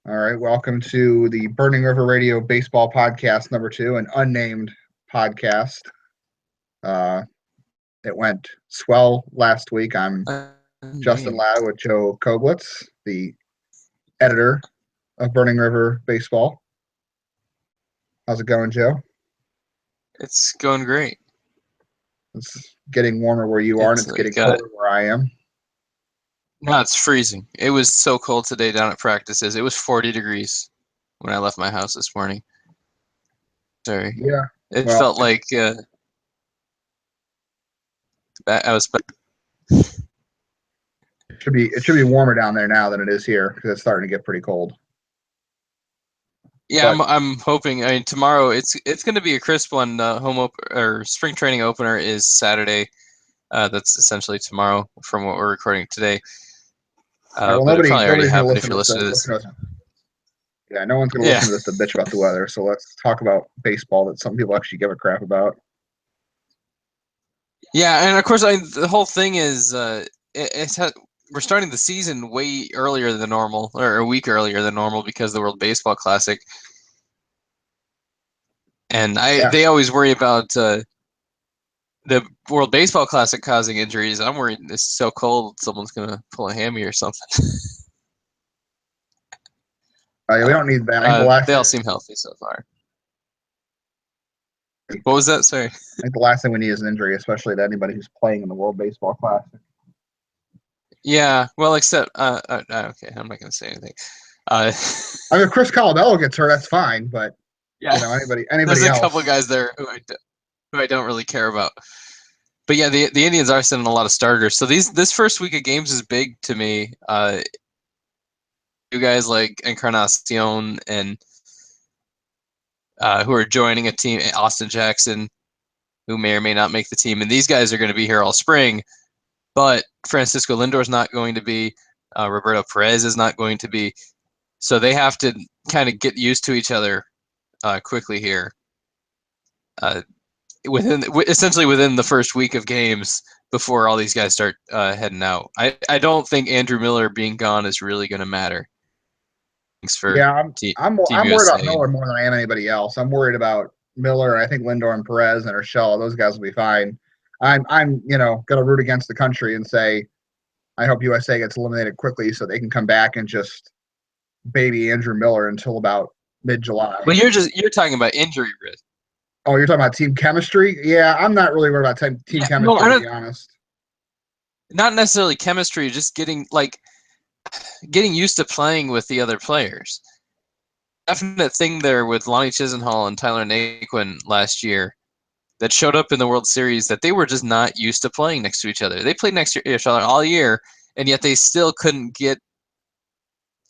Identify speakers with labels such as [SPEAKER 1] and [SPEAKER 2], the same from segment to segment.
[SPEAKER 1] All right, welcome to the Burning River Radio Baseball Podcast number 2, an unnamed podcast. It went swell last week. I'm Justin Ladd with Joe Koblitz, the editor of Burning River Baseball. How's it going, Joe?
[SPEAKER 2] It's going great.
[SPEAKER 1] It's getting warmer where you are, and it's getting colder where I am.
[SPEAKER 2] No, it's freezing. It was so cold today down at practices. It was 40 degrees when I left my house this morning. Sorry.
[SPEAKER 1] Yeah.
[SPEAKER 2] It felt like I was.
[SPEAKER 1] It should be warmer down there now than it is here because it's starting to get pretty cold.
[SPEAKER 2] Yeah, I'm hoping. I mean, tomorrow it's going to be a crisp one. Spring training opener is Saturday. That's essentially tomorrow from what we're recording today. But it probably already happened if you're listening to this.
[SPEAKER 1] Yeah, no one's going to listen to this to bitch about the weather. So let's talk about baseball that some people actually give a crap about.
[SPEAKER 2] Yeah, and of course, the whole thing is we're starting the season way earlier than normal, or a week earlier than normal because of the World Baseball Classic. And they always worry about the World Baseball Classic causing injuries. I'm worried it's so cold someone's going to pull a hammy or something.
[SPEAKER 1] We don't need that.
[SPEAKER 2] They all seem healthy so far. What was that? Sorry.
[SPEAKER 1] I think the last thing we need is an injury, especially to anybody who's playing in the World Baseball Classic.
[SPEAKER 2] Yeah, well, except okay, I'm not going to say anything.
[SPEAKER 1] I mean, if Chris Colabello gets hurt, that's fine, but anybody
[SPEAKER 2] There's
[SPEAKER 1] else.
[SPEAKER 2] A couple of guys there who I don't really care about. But yeah, the Indians are sending a lot of starters. So this first week of games is big to me. You guys like Encarnacion and who are joining a team, Austin Jackson, who may or may not make the team, and these guys are going to be here all spring. But Francisco Lindor is not going to be. Roberto Perez is not going to be. So they have to kind of get used to each other quickly here. Essentially within the first week of games before all these guys start heading out. I don't think Andrew Miller being gone is really going to matter. Thanks for
[SPEAKER 1] I'm worried about Miller more than I am anybody else. I'm worried about Miller. I think Lindor and Perez and Urshela, those guys will be fine. I'm going to root against the country and say I hope USA gets eliminated quickly so they can come back and just baby Andrew Miller until about mid-July.
[SPEAKER 2] Well, you're talking about injury risk.
[SPEAKER 1] Oh, you're talking about team chemistry? Yeah, I'm not really worried about team chemistry, to be honest.
[SPEAKER 2] Not necessarily chemistry, just getting used to playing with the other players. Definite thing there with Lonnie Chisenhall and Tyler Naquin last year that showed up in the World Series that they were just not used to playing next to each other. They played next to each other all year, and yet they still couldn't get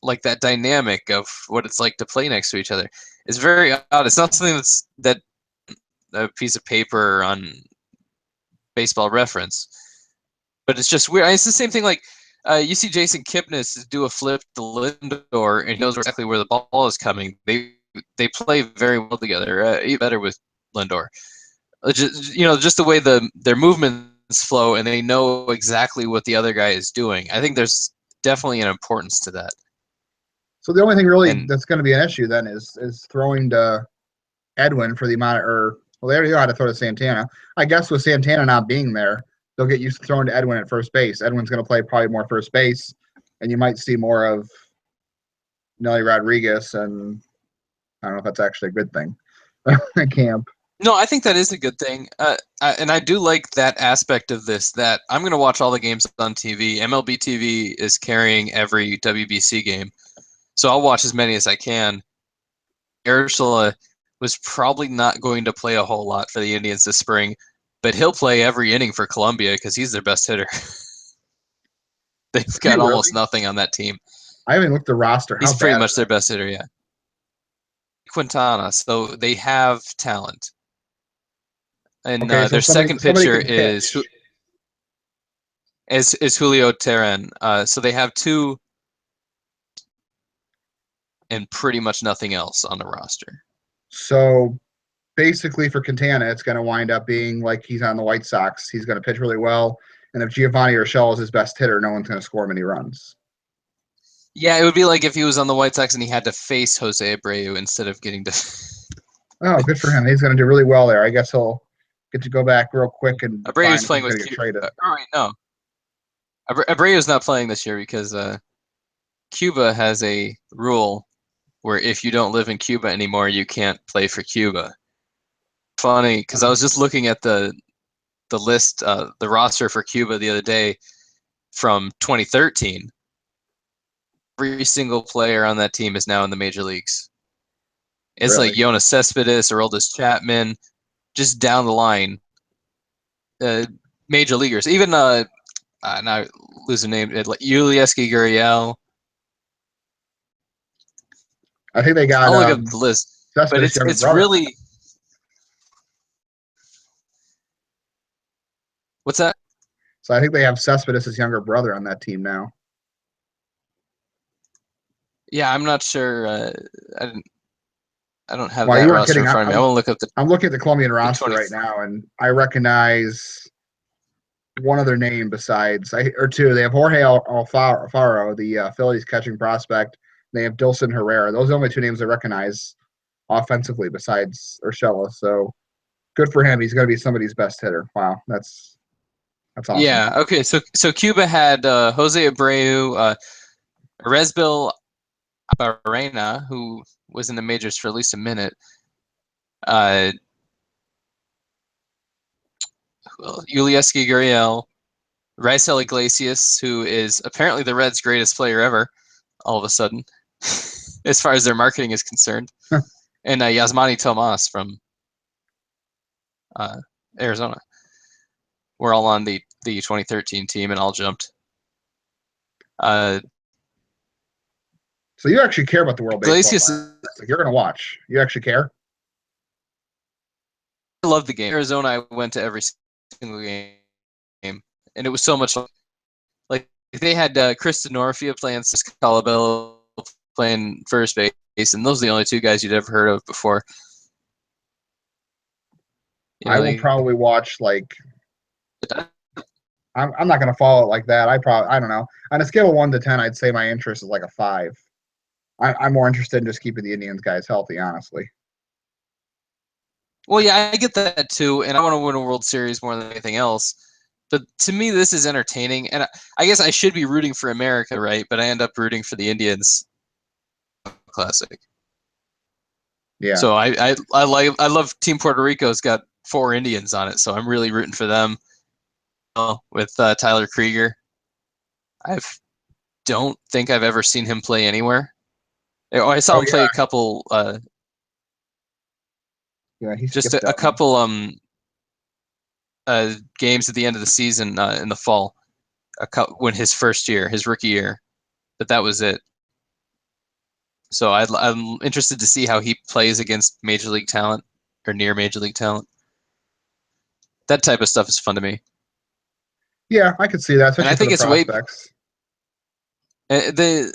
[SPEAKER 2] like that dynamic of what it's like to play next to each other. It's very odd. It's not something that a piece of paper on Baseball Reference, but it's just weird. It's the same thing like you see Jason Kipnis do a flip to Lindor, and he knows exactly where the ball is coming. They play very well together, even better with Lindor. Just the way their movements flow, and they know exactly what the other guy is doing. I think there's definitely an importance to that.
[SPEAKER 1] So the only thing really that's going to be an issue then is throwing to Edwin for the amount of, they already know how to throw to Santana. I guess with Santana not being there, they'll get used to throwing to Edwin at first base. Edwin's going to play probably more first base, and you might see more of Nelly Rodriguez, and I don't know if that's actually a good thing at camp.
[SPEAKER 2] No, I think that is a good thing. And I do like that aspect of this, that I'm going to watch all the games on TV. MLB TV is carrying every WBC game, so I'll watch as many as I can. Urshela was probably not going to play a whole lot for the Indians this spring, but he'll play every inning for Columbia because he's their best hitter. They've got almost nothing on that team.
[SPEAKER 1] I haven't looked at the roster.
[SPEAKER 2] He's pretty much their best hitter, yeah. Quintana, so they have talent. And their second pitcher is Julio Teheran. So they have two and pretty much nothing else on the roster.
[SPEAKER 1] So basically for Quintana, it's going to wind up being like he's on the White Sox. He's going to pitch really well. And if Giovanni Urshela is his best hitter, no one's going to score many runs.
[SPEAKER 2] Yeah, it would be like if he was on the White Sox and he had to face Jose Abreu instead of getting to.
[SPEAKER 1] Oh, good for him. He's going to do really well there. I guess he'll get to go back real quick and
[SPEAKER 2] Abreu's
[SPEAKER 1] find
[SPEAKER 2] playing
[SPEAKER 1] who's
[SPEAKER 2] with
[SPEAKER 1] going to get
[SPEAKER 2] Cuba.
[SPEAKER 1] traded.
[SPEAKER 2] Oh wait, no. Abreu's not playing this year because Cuba has a rule where if you don't live in Cuba anymore, you can't play for Cuba. Funny, because I was just looking at the list, the roster for Cuba the other day from 2013. Every single player on that team is now in the major leagues. It's
[SPEAKER 1] Really?
[SPEAKER 2] like Jonas Cespedes, Aroldis Chapman, just down the line. Major leaguers, even now I lose the name, like Ulieski Gurriel.
[SPEAKER 1] I think they got
[SPEAKER 2] I'll look up the list, but
[SPEAKER 1] Cespedes' younger
[SPEAKER 2] it's
[SPEAKER 1] brother.
[SPEAKER 2] really. What's that?
[SPEAKER 1] So I think they have Cespedes' younger brother on that team now.
[SPEAKER 2] Yeah, I'm not sure. I don't have
[SPEAKER 1] Well,
[SPEAKER 2] that
[SPEAKER 1] you weren't
[SPEAKER 2] roster
[SPEAKER 1] kidding.
[SPEAKER 2] in front of me. I want to look up the.
[SPEAKER 1] I'm looking at the Colombian roster
[SPEAKER 2] 20.
[SPEAKER 1] right now, and I recognize one other name besides or two. They have Jorge Alfaro, the Phillies catching prospect. They have Dilson Herrera. Those are the only two names I recognize offensively besides Urshela. So good for him. He's going to be somebody's best hitter. Wow, that's awesome.
[SPEAKER 2] Yeah. Okay. So Cuba had Jose Abreu, Resbil Barrena, who was in the majors for at least a minute. Ulieski Gurriel, Raisel Iglesias, who is apparently the Reds' greatest player ever, all of a sudden, as far as their marketing is concerned, and Yasmani Tomas from Arizona. We're all on the 2013 team, and all jumped.
[SPEAKER 1] So you actually care about the World Baseball Classic. Like you're going to watch. You actually care?
[SPEAKER 2] I love the game. Arizona, I went to every single game, and it was so much fun. Like they had Chris Denorfia playing, Colabello playing first base, and those are the only two guys you'd ever heard of before.
[SPEAKER 1] I will probably watch like. I'm not going to follow it like that. I don't know. On a scale of 1 to 10, I'd say my interest is like a 5. I'm more interested in just keeping the Indians guys healthy, honestly.
[SPEAKER 2] Well, yeah, I get that too, and I want to win a World Series more than anything else. But to me, this is entertaining, and I guess I should be rooting for America, right? But I end up rooting for the Indians. Classic.
[SPEAKER 1] Yeah.
[SPEAKER 2] So I love Team Puerto Rico's got 4 Indians on it, so I'm really rooting for them. With Tyler Krieger, I don't think I've ever seen him play anywhere. I saw him play a couple.
[SPEAKER 1] Yeah, he's
[SPEAKER 2] just a couple games at the end of the season in the fall, when his rookie year, but that was it. So I'm interested to see how he plays against major league talent or near major league talent. That type of stuff is fun to me.
[SPEAKER 1] Yeah, I could see that, especially and I think it's prospects.
[SPEAKER 2] The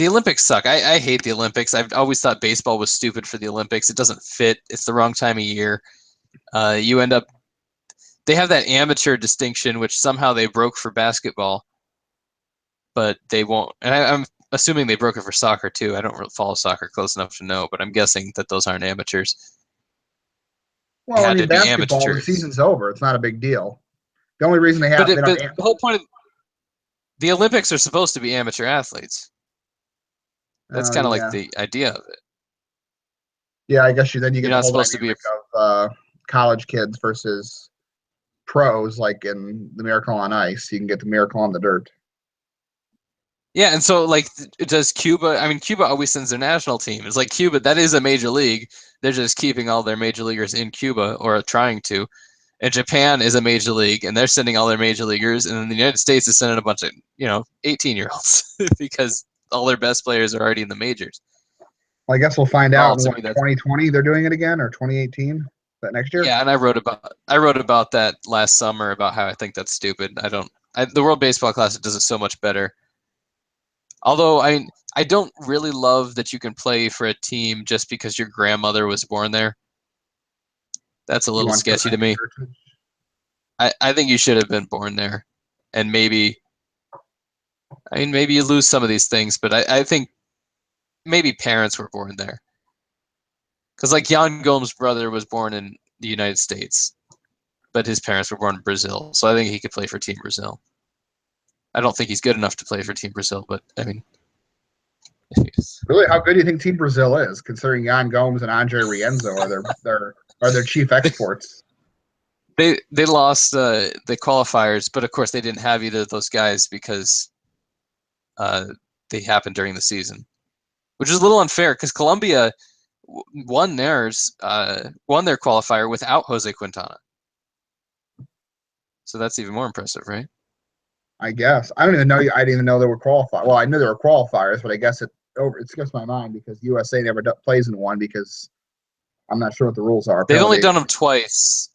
[SPEAKER 2] Olympics suck. I hate the Olympics. I've always thought baseball was stupid for the Olympics. It doesn't fit. It's the wrong time of year. You end up. They have that amateur distinction, which somehow they broke for basketball, but they won't. And I'm assuming they broke it for soccer too. I don't really follow soccer close enough to know, but I'm guessing that those aren't amateurs.
[SPEAKER 1] Well, I mean, basketball, the season's over. It's not a big deal. The only reason they have
[SPEAKER 2] but the whole point of the Olympics are supposed to be amateur athletes. That's kind of like the idea of it.
[SPEAKER 1] Yeah, I guess you get the whole dynamic of college kids versus pros, like in the Miracle on Ice. You can get the Miracle on the Dirt.
[SPEAKER 2] Yeah, and so like, does Cuba? I mean, Cuba always sends their national team. It's like Cuba, that is a major league. They're just keeping all their major leaguers in Cuba, or trying to. And Japan is a major league, and they're sending all their major leaguers. And then the United States is sending a bunch of 18-year-olds because all their best players are already in the majors.
[SPEAKER 1] Well, I guess we'll find out in 2020 they're doing it again, or 2018. That next year?
[SPEAKER 2] Yeah, and I wrote about that last summer, about how I think that's stupid. The World Baseball Classic does it so much better. Although I don't really love that you can play for a team just because your grandmother was born there. That's a little sketchy to me. I think you should have been born there, and maybe I mean, maybe you lose some of these things, but I think maybe parents were born there. Because like Jan Gomes' brother was born in the United States, but his parents were born in Brazil, so I think he could play for Team Brazil. I don't think he's good enough to play for Team Brazil, but I mean, if he is.
[SPEAKER 1] Really, how good do you think Team Brazil is, considering Jan Gomes and Andre Rienzo are their chief exports?
[SPEAKER 2] They lost the qualifiers, but of course they didn't have either of those guys because they happened during the season, which is a little unfair because Colombia won their qualifier without Jose Quintana. So that's even more impressive, right?
[SPEAKER 1] I guess. I didn't even know there were qualifiers. Well, I knew there were qualifiers, but I guess it skips my mind because USA never plays in one because I'm not sure what the rules are.
[SPEAKER 2] They've only done them twice.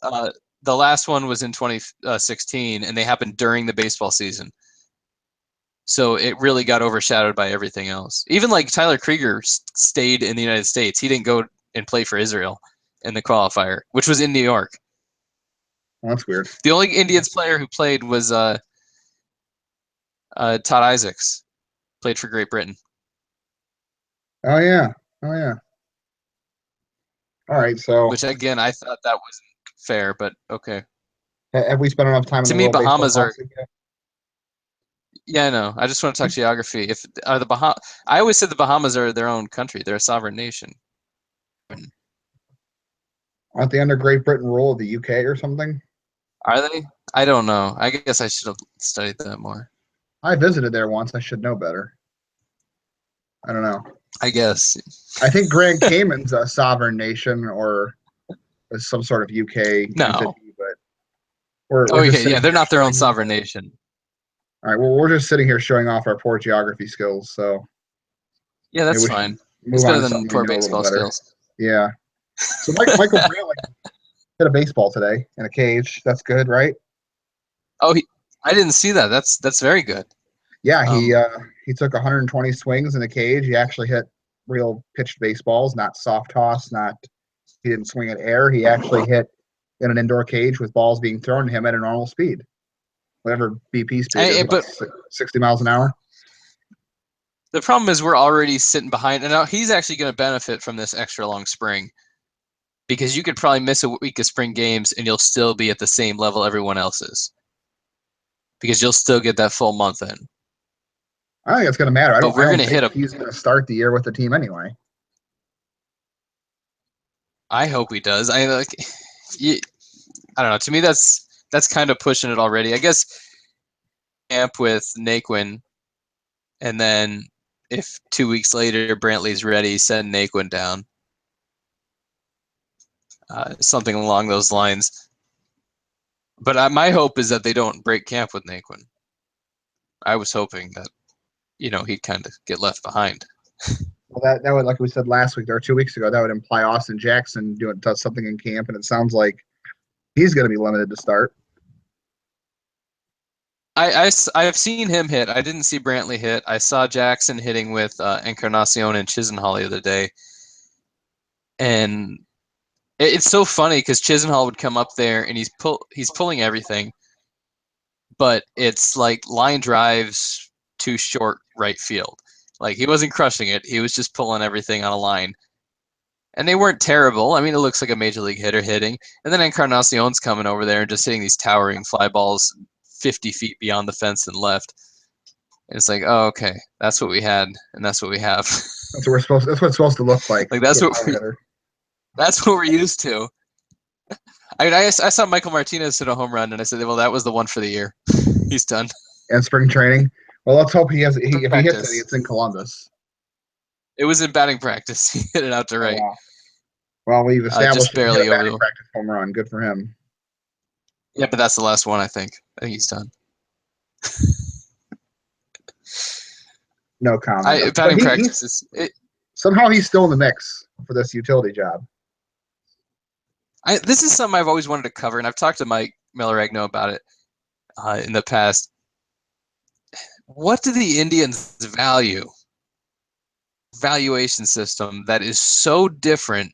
[SPEAKER 2] The last one was in 2016, and they happened during the baseball season. So it really got overshadowed by everything else. Even like Tyler Krieger stayed in the United States. He didn't go and play for Israel in the qualifier, which was in New York.
[SPEAKER 1] Well, that's weird.
[SPEAKER 2] The only Indians player who played was Todd Isaacs. Played for Great Britain.
[SPEAKER 1] Oh yeah. All right, so
[SPEAKER 2] which again I thought that wasn't fair, but okay.
[SPEAKER 1] Have we spent enough time in
[SPEAKER 2] to
[SPEAKER 1] the
[SPEAKER 2] me,
[SPEAKER 1] World
[SPEAKER 2] Bahamas
[SPEAKER 1] Baseball
[SPEAKER 2] are.
[SPEAKER 1] Classic yet?
[SPEAKER 2] Yeah, I know. I just want to talk geography. If are the I always said the Bahamas are their own country. They're a sovereign nation.
[SPEAKER 1] Aren't they under Great Britain rule of the UK or something?
[SPEAKER 2] Are they? I don't know. I guess I should have studied that more.
[SPEAKER 1] I visited there once. I should know better. I don't know.
[SPEAKER 2] I guess.
[SPEAKER 1] I think Grand Cayman's a sovereign nation or some sort of UK
[SPEAKER 2] No.
[SPEAKER 1] entity, but we're just
[SPEAKER 2] yeah, they're not their own
[SPEAKER 1] showing,
[SPEAKER 2] sovereign nation.
[SPEAKER 1] All right, well, we're just sitting here showing off our poor geography skills, so
[SPEAKER 2] yeah, that's fine.
[SPEAKER 1] It's better than poor baseball skills. Yeah. So Michael Brantley hit a baseball today in a cage. That's good, right?
[SPEAKER 2] Oh, I didn't see that. That's very good.
[SPEAKER 1] Yeah, he took 120 swings in the cage. He actually hit real pitched baseballs, not soft toss, he didn't swing at air. He actually hit in an indoor cage with balls being thrown to him at a normal speed. Whatever BP speed is, about 60 miles an hour.
[SPEAKER 2] The problem is we're already sitting behind, and now he's actually going to benefit from this extra long spring because you could probably miss a week of spring games and you'll still be at the same level everyone else is because you'll still get that full month in.
[SPEAKER 1] I don't think it's going to matter. I don't think
[SPEAKER 2] he's
[SPEAKER 1] going to start the year with the team anyway.
[SPEAKER 2] I hope he does. I don't know. To me, that's kind of pushing it already. I guess camp with Naquin, and then if 2 weeks later Brantley's ready, send Naquin down. Something along those lines. But my hope is that they don't break camp with Naquin. I was hoping that, he'd kind of get left behind.
[SPEAKER 1] Well, that would, like we said last week or 2 weeks ago, that would imply Austin Jackson does something in camp, and it sounds like he's going to be limited to start.
[SPEAKER 2] I've seen him hit. I didn't see Brantley hit. I saw Jackson hitting with Encarnacion and Chisenhall the other day, and it's so funny because Chisenhall would come up there and he's pulling everything, but it's like line drives too short right field. Like he wasn't crushing it. He was just pulling everything on a line. And they weren't terrible. I mean, it looks like a major league hitter hitting. And then Encarnacion's coming over there and just hitting these towering fly balls 50 feet beyond the fence and left. And it's like, oh, okay, that's what we had, and that's what we have.
[SPEAKER 1] That's what it's supposed to look like.
[SPEAKER 2] Like that's what we're used to. I saw Michael Martinez hit a home run, and I said, well, that was the one for the year. He's done.
[SPEAKER 1] And spring training. Well, let's hope if he hits it, it's in Columbus.
[SPEAKER 2] It was in batting practice. He hit it out to right.
[SPEAKER 1] Oh, wow. Well, we've established
[SPEAKER 2] just barely
[SPEAKER 1] a batting practice home run. Good for him.
[SPEAKER 2] Yeah, but that's the last one, I think. I think he's done.
[SPEAKER 1] No comment.
[SPEAKER 2] Batting practice is...
[SPEAKER 1] Somehow he's still in the mix for this utility job.
[SPEAKER 2] This is something I've always wanted to cover, and I've talked to Mike Milleragno about it in the past. What do the Indians valuation system that is so different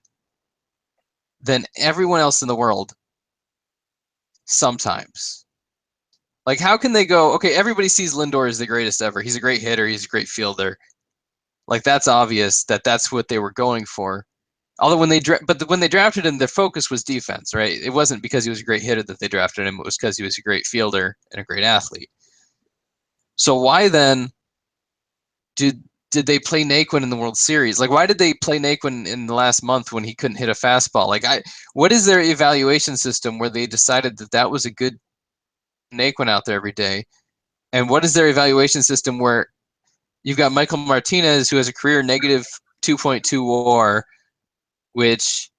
[SPEAKER 2] than everyone else in the world sometimes? Like, how can they go, okay, everybody sees Lindor as the greatest ever. He's a great hitter. He's a great fielder. Like, that's obvious that that's what they were going for. Although when they drafted him, their focus was defense, right? It wasn't because he was a great hitter that they drafted him. It was because he was a great fielder and a great athlete. So why then did they play Naquin in the World Series? Like, why did they play Naquin in the last month when he couldn't hit a fastball? Like, what is their evaluation system where they decided that that was a good Naquin out there every day? And what is their evaluation system where you've got Michael Martinez, who has a career negative 2.2 WAR, which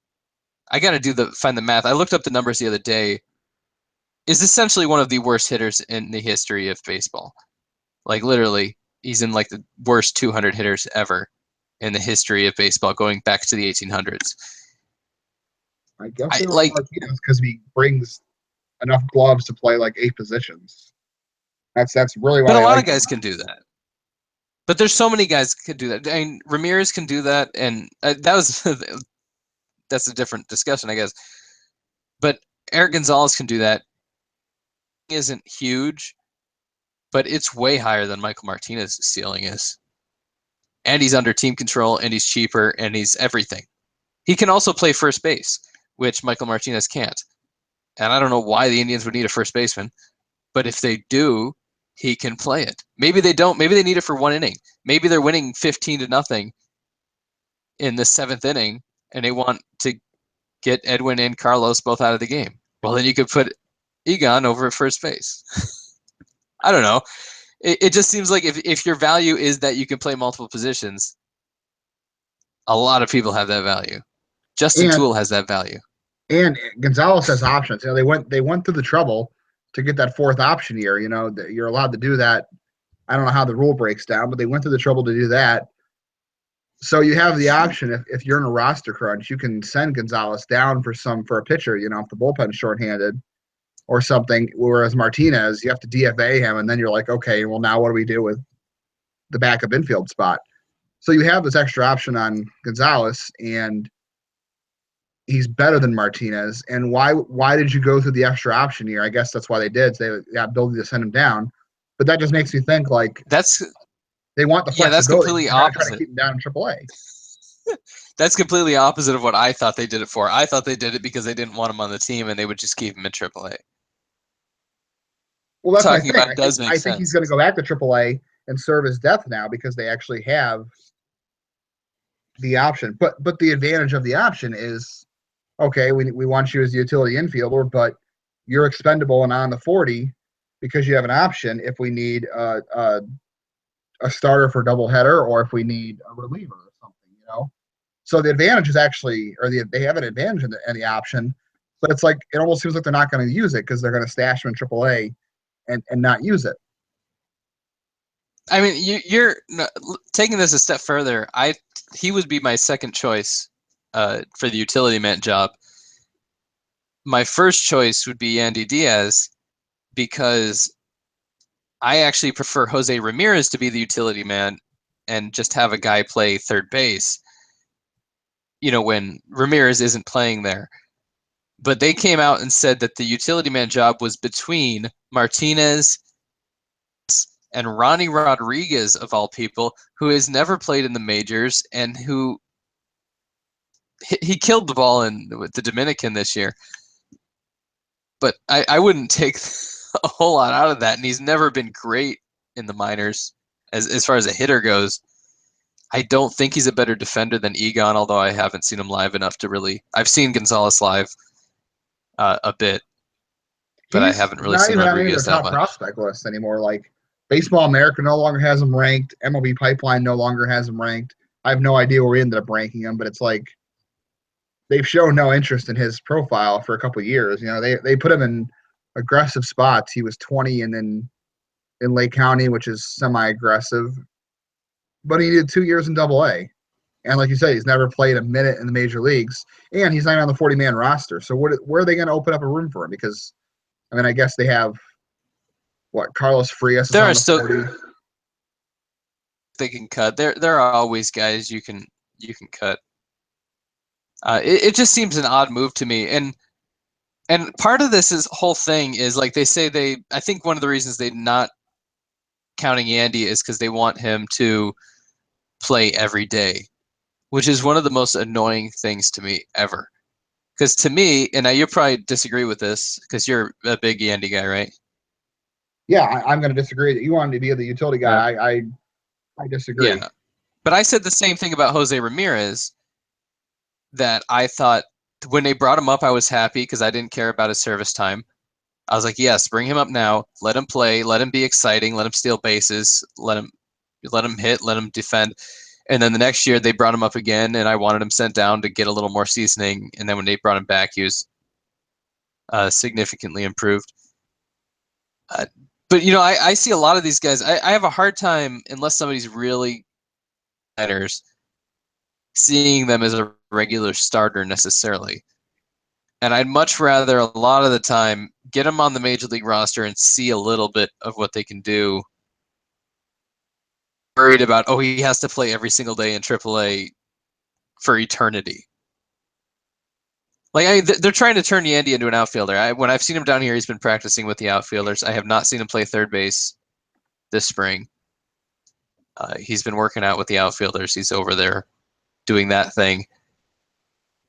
[SPEAKER 2] I got to find the math. I looked up the numbers the other day. Is essentially one of the worst hitters in the history of baseball. Like, literally, he's in like the worst 200 hitters ever in the history of baseball, going back to the 1800s.
[SPEAKER 1] I guess they like Martinez because he brings enough gloves to play like 8 positions. That's really why.
[SPEAKER 2] But a lot of guys can do that. But there's so many guys could do that. I mean, Ramirez can do that, and that's a different discussion, I guess. But Eric Gonzalez can do that. He isn't huge, but it's way higher than Michael Martinez's ceiling is. And he's under team control, and he's cheaper, and he's everything. He can also play first base, which Michael Martinez can't. And I don't know why the Indians would need a first baseman, but if they do, he can play it. Maybe they don't. Maybe they need it for 1 inning. Maybe they're winning 15-0 in the 7th inning, and they want to get Edwin and Carlos both out of the game. Well, then you could put Egon over at first base. I don't know. It just seems like if your value is that you can play multiple positions, a lot of people have that value. Justin Toole has that value.
[SPEAKER 1] And Gonzalez has options. You know, they went through the trouble to get that 4th option year. You know, you're allowed to do that. I don't know how the rule breaks down, but they went through the trouble to do that. So you have the option if you're in a roster crunch, you can send Gonzalez down for a pitcher. You know, if the bullpen's shorthanded or something. Whereas Martinez, you have to DFA him, and then you're like, okay, well now what do we do with the backup infield spot? So you have this extra option on Gonzalez, and he's better than Martinez. And why did you go through the extra option here? I guess that's why they did. So they got ability to send him down. But that just makes me think like they want the flexibility.
[SPEAKER 2] Yeah, that's completely opposite.
[SPEAKER 1] Trying to keep him down in AAA.
[SPEAKER 2] That's completely opposite of what I thought they did it for. I thought they did it because they didn't want him on the team and they would just keep him in AAA.
[SPEAKER 1] Well, that's talking about does make sense. I think he's going to go back to AAA and serve his death now because they actually have the option. But the advantage of the option is, okay, we want you as a utility infielder, but you're expendable and on the 40 because you have an option if we need a starter for doubleheader or if we need a reliever or something, you know. So the advantage is actually, they have an advantage in the option, but it's like it almost seems like they're not going to use it because they're going to stash him in AAA and not use it.
[SPEAKER 2] I mean, you're taking this a step further. He would be my second choice for the utility man job. My first choice would be Andy Diaz because I actually prefer Jose Ramirez to be the utility man and just have a guy play third base, you know, when Ramirez isn't playing there. But they came out and said that the utility man job was between Martinez and Ronnie Rodriguez, of all people, who has never played in the majors and who he killed the ball with the Dominican this year. But I wouldn't take a whole lot out of that, and he's never been great in the minors as far as a hitter goes. I don't think he's a better defender than Egon, although I haven't seen him live enough to really. I've seen Gonzalez live a bit, but I haven't really seen Rodriguez that much.
[SPEAKER 1] Not even top prospect list anymore. Like Baseball America no longer has him ranked. MLB Pipeline no longer has him ranked. I have no idea where we ended up ranking him, but it's like they've shown no interest in his profile for a couple of years. You know, they put him in aggressive spots. He was 20 and then in Lake County, which is semi-aggressive. But he did 2 years in AA. And like you said, he's never played a minute in the major leagues. And he's not on the 40-man roster. So where are they going to open up a room for him? Because, I mean, I guess they have, Carlos Frias is on the 40.
[SPEAKER 2] They can cut. There are always guys you can cut. It just seems an odd move to me. And And part of this whole thing is like they say I think one of the reasons they're not counting Yandy is because they want him to play every day, which is one of the most annoying things to me ever. Because to me, and now you probably disagree with this because you're a big Yandy guy, right?
[SPEAKER 1] Yeah, I'm going to disagree that you wanted to be the utility guy.
[SPEAKER 2] Yeah.
[SPEAKER 1] I disagree.
[SPEAKER 2] Yeah. But I said the same thing about Jose Ramirez, that I thought when they brought him up, I was happy because I didn't care about his service time. I was like, yes, bring him up now. Let him play. Let him be exciting. Let him steal bases. Let him hit. Let him defend. And then the next year they brought him up again, and I wanted him sent down to get a little more seasoning. And then when they brought him back, he was significantly improved. But I see a lot of these guys. I have a hard time, unless somebody's really matters, seeing them as a regular starter necessarily. And I'd much rather a lot of the time get them on the major league roster and see a little bit of what they can do. Worried about, he has to play every single day in AAA for eternity. Like they're trying to turn Yandy into an outfielder. When I've seen him down here, he's been practicing with the outfielders. I have not seen him play third base this spring. He's been working out with the outfielders. He's over there doing that thing.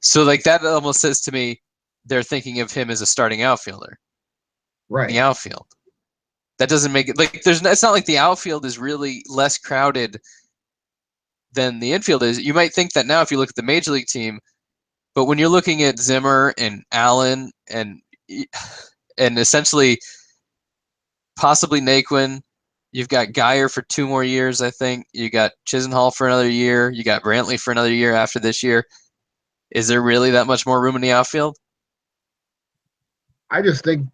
[SPEAKER 2] So like that almost says to me, they're thinking of him as a starting outfielder,
[SPEAKER 1] right?
[SPEAKER 2] In the outfield. That doesn't make it like it's not like the outfield is really less crowded than the infield is. You might think that now if you look at the major league team, but when you're looking at Zimmer and Allen and essentially possibly Naquin, you've got Geyer for 2 more years, I think. You got Chisenhall for another year. You got Brantley for another year after this year. Is there really that much more room in the outfield?
[SPEAKER 1] I just think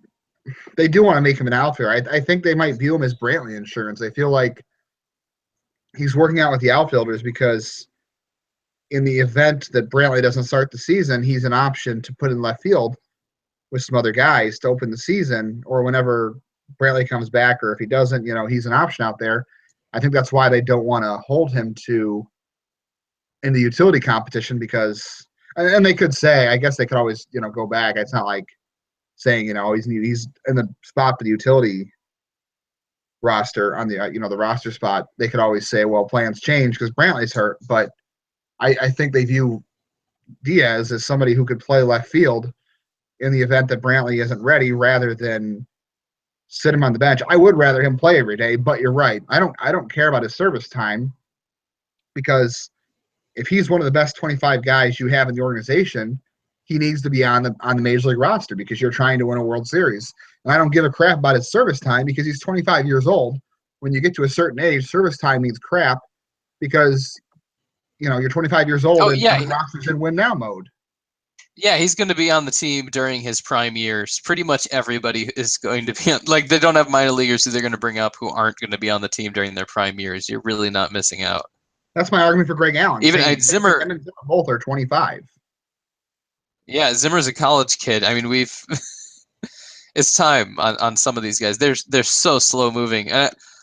[SPEAKER 1] they do want to make him an outfielder. I think they might view him as Brantley insurance. They feel like he's working out with the outfielders because in the event that Brantley doesn't start the season, he's an option to put in left field with some other guys to open the season, or whenever Brantley comes back, or if he doesn't, he's an option out there. I think that's why they don't want to hold him in the utility competition because, and they could say, I guess they could always, go back. It's not like saying, he's in the spot for the utility roster on the, the roster spot. They could always say, well, plans change because Brantley's hurt, but I think they view Diaz as somebody who could play left field in the event that Brantley isn't ready, rather than sit him on the bench. I would rather him play every day, but you're right. I don't care about his service time because if he's one of the best 25 guys you have in the organization, he needs to be on the major league roster because you're trying to win a World Series. And I don't give a crap about his service time because he's 25 years old. When you get to a certain age, service time means crap because you're 25 years old and the roster's in win now mode.
[SPEAKER 2] Yeah, he's going to be on the team during his prime years. Pretty much everybody is going to be on, like they don't have minor leaguers who they're going to bring up who aren't going to be on the team during their prime years. You're really not missing out.
[SPEAKER 1] That's my argument for Greg Allen.
[SPEAKER 2] Even Zimmer,
[SPEAKER 1] and Zimmer both are 25.
[SPEAKER 2] Yeah, Zimmer's a college kid. I mean, it's time on some of these guys. They're so slow moving.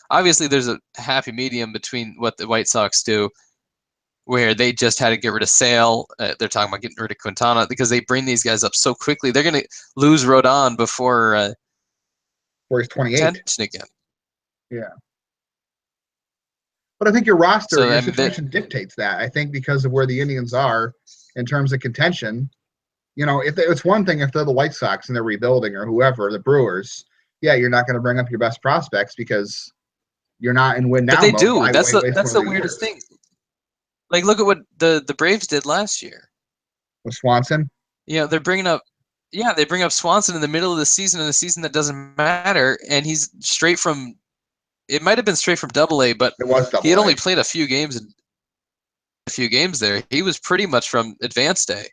[SPEAKER 2] Obviously, there's a happy medium between what the White Sox do, where they just had to get rid of Sale. They're talking about getting rid of Quintana because they bring these guys up so quickly. They're going to lose Rodon before
[SPEAKER 1] he's 28
[SPEAKER 2] again.
[SPEAKER 1] Yeah. But I think your roster, your situation dictates that. I think because of where the Indians are in terms of contention, it's one thing if they're the White Sox and they're rebuilding or whoever, the Brewers, yeah, you're not going to bring up your best prospects because you're not in win now
[SPEAKER 2] mode. But they
[SPEAKER 1] mode.
[SPEAKER 2] do. That's the weirdest thing. Like, look at what the Braves did last year
[SPEAKER 1] with Swanson.
[SPEAKER 2] Yeah, they bring up Swanson in the middle of the season, in a season that doesn't matter, and he's straight from. It might have been straight from Double-A, but
[SPEAKER 1] it was Double-A.
[SPEAKER 2] He had only played a few games there. He was pretty much from Advanced A.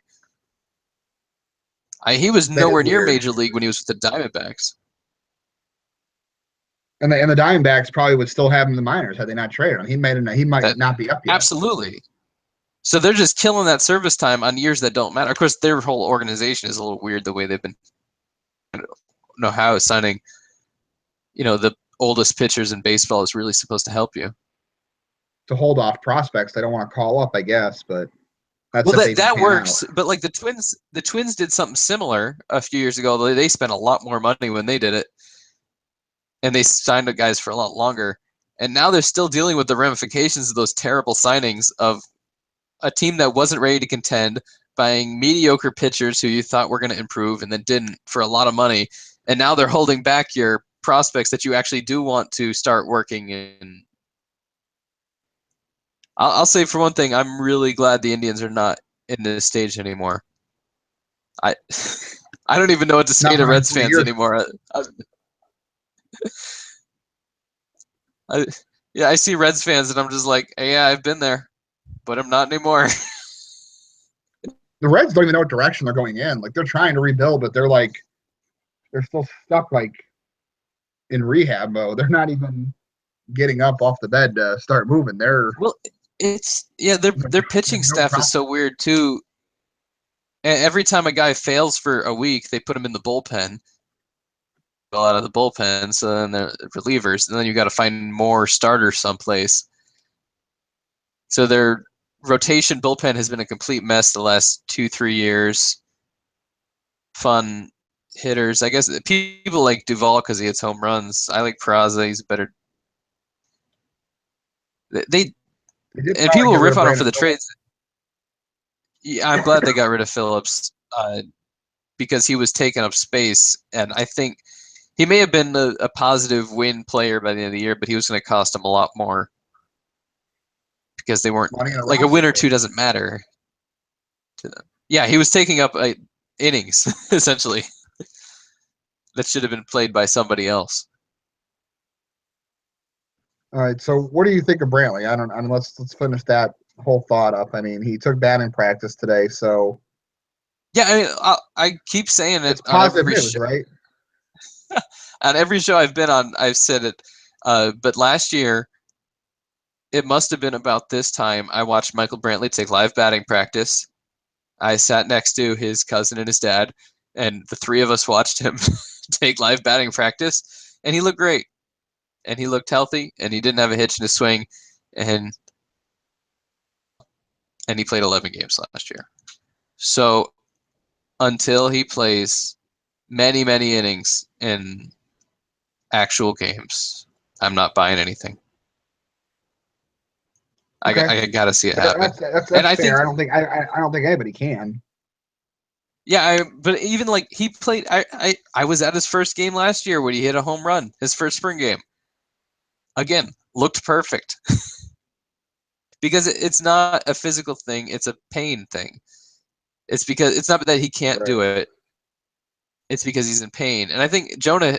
[SPEAKER 2] He was nowhere near Major League when he was with the Diamondbacks.
[SPEAKER 1] And the Diamondbacks probably would still have him in the minors had they not traded him. He might not be up yet.
[SPEAKER 2] Absolutely. So they're just killing that service time on years that don't matter. Of course, their whole organization is a little weird the way they've been. I don't know how signing, the oldest pitchers in baseball is really supposed to help you.
[SPEAKER 1] To hold off prospects they don't want to call up, I guess, but That's
[SPEAKER 2] Well,
[SPEAKER 1] if they
[SPEAKER 2] that
[SPEAKER 1] pan
[SPEAKER 2] works,
[SPEAKER 1] out.
[SPEAKER 2] but like the Twins did something similar a few years ago. They spent a lot more money when they did it, and they signed the guys for a lot longer. And now they're still dealing with the ramifications of those terrible signings of a team that wasn't ready to contend, buying mediocre pitchers who you thought were going to improve and then didn't for a lot of money. And now they're holding back your prospects that you actually do want to start working in. I'll say for one thing, I'm really glad the Indians are not in this stage anymore. I I don't even know what to say
[SPEAKER 1] Not
[SPEAKER 2] to
[SPEAKER 1] for
[SPEAKER 2] Reds
[SPEAKER 1] 4
[SPEAKER 2] fans
[SPEAKER 1] years.
[SPEAKER 2] anymore. I, yeah, I see Reds fans and I'm just like, yeah, I've been there, but I'm not anymore.
[SPEAKER 1] The Reds don't even know what direction they're going in. Like they're trying to rebuild, but they're still stuck like in rehab mode. They're not even getting up off the bed to start moving.
[SPEAKER 2] Well, their pitching
[SPEAKER 1] No
[SPEAKER 2] staff is
[SPEAKER 1] problem.
[SPEAKER 2] so weird too. Every time a guy fails for a week, they put him in the bullpen. Well, out of the bullpen, so then they're relievers, and then you got to find more starters someplace. So their rotation bullpen has been a complete mess the last 2-3 years. Fun hitters, I guess. People like Duvall because he hits home runs. I like Peraza; he's better. They
[SPEAKER 1] They did
[SPEAKER 2] and
[SPEAKER 1] finally
[SPEAKER 2] people
[SPEAKER 1] get rid
[SPEAKER 2] rip
[SPEAKER 1] of
[SPEAKER 2] on him for
[SPEAKER 1] Brandon
[SPEAKER 2] the
[SPEAKER 1] Phillips.
[SPEAKER 2] trades. Yeah, I'm glad they got rid of Phillips because he was taking up space, and I think he may have been a positive win player by the end of the year, but he was going to cost them a lot more because they weren't
[SPEAKER 1] Money in a
[SPEAKER 2] like a
[SPEAKER 1] roster
[SPEAKER 2] win or two
[SPEAKER 1] space.
[SPEAKER 2] doesn't matter to them. Yeah, he was taking up innings essentially that should have been played by somebody else.
[SPEAKER 1] All right. So what do you think of Brantley? I mean, let's finish that whole thought up. I mean, he took batting practice today, so
[SPEAKER 2] Yeah, I mean, I keep saying it
[SPEAKER 1] it's positive news, right?
[SPEAKER 2] on every show I've been on. I've said it, but last year it must have been about this time I watched Michael Brantley take live batting practice. I sat next to his cousin and his dad, and the three of us watched him take live batting practice, and he looked great, and he looked healthy, and he didn't have a hitch in his swing, and he played 11 games last year. So until he plays many, many innings in actual games, I'm not buying anything.
[SPEAKER 1] Okay.
[SPEAKER 2] I got to see it happen. And
[SPEAKER 1] That's
[SPEAKER 2] I think,
[SPEAKER 1] fair. I don't think anybody can.
[SPEAKER 2] yeah, but even like he played, I was at his first game last year when he hit a home run, his first spring game. Again, looked perfect. Because it's not a physical thing, it's a pain thing. It's because it's not that he can't
[SPEAKER 1] Right.
[SPEAKER 2] do it. It's because he's in pain. And I think Jonah,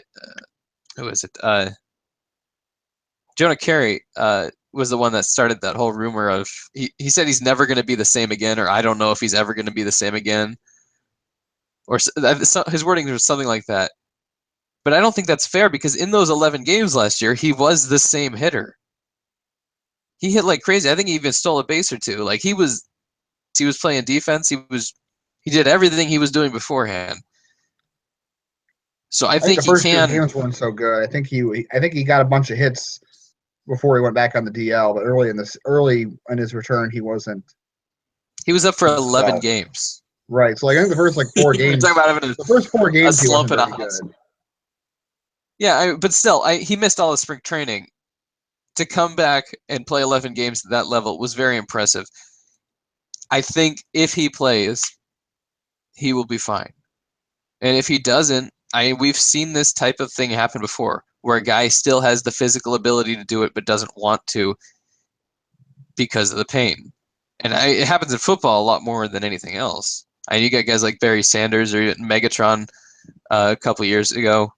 [SPEAKER 2] who is it? Jonah Carey was the one that started that whole rumor of he said he's never going to be the same again, or I don't know if he's ever going to be the same again, or his wording was something like that. But I don't think that's fair because in those 11 games last year, he was the same hitter. He hit like crazy. I think he even stole a base or two. Like he was playing defense. He did everything he was doing beforehand. So I
[SPEAKER 1] I think
[SPEAKER 2] think
[SPEAKER 1] the
[SPEAKER 2] he
[SPEAKER 1] first 2
[SPEAKER 2] can.
[SPEAKER 1] games weren't so good. I think he got a bunch of hits before he went back on the DL, but early in his return, he wasn't
[SPEAKER 2] He was up for 11
[SPEAKER 1] himself.
[SPEAKER 2] games.
[SPEAKER 1] Right. So like I think the first like 4
[SPEAKER 2] We're talking
[SPEAKER 1] games,
[SPEAKER 2] about having
[SPEAKER 1] the first 4
[SPEAKER 2] a
[SPEAKER 1] games he
[SPEAKER 2] slump
[SPEAKER 1] wasn't
[SPEAKER 2] and a
[SPEAKER 1] very
[SPEAKER 2] hot.
[SPEAKER 1] good.
[SPEAKER 2] Yeah, but still, he missed all of spring training. To come back and play 11 games at that level was very impressive. I think if he plays, he will be fine. And if he doesn't, we've seen this type of thing happen before, where a guy still has the physical ability to do it but doesn't want to because of the pain. And it happens in football a lot more than anything else. You got guys like Barry Sanders or Megatron a couple years ago.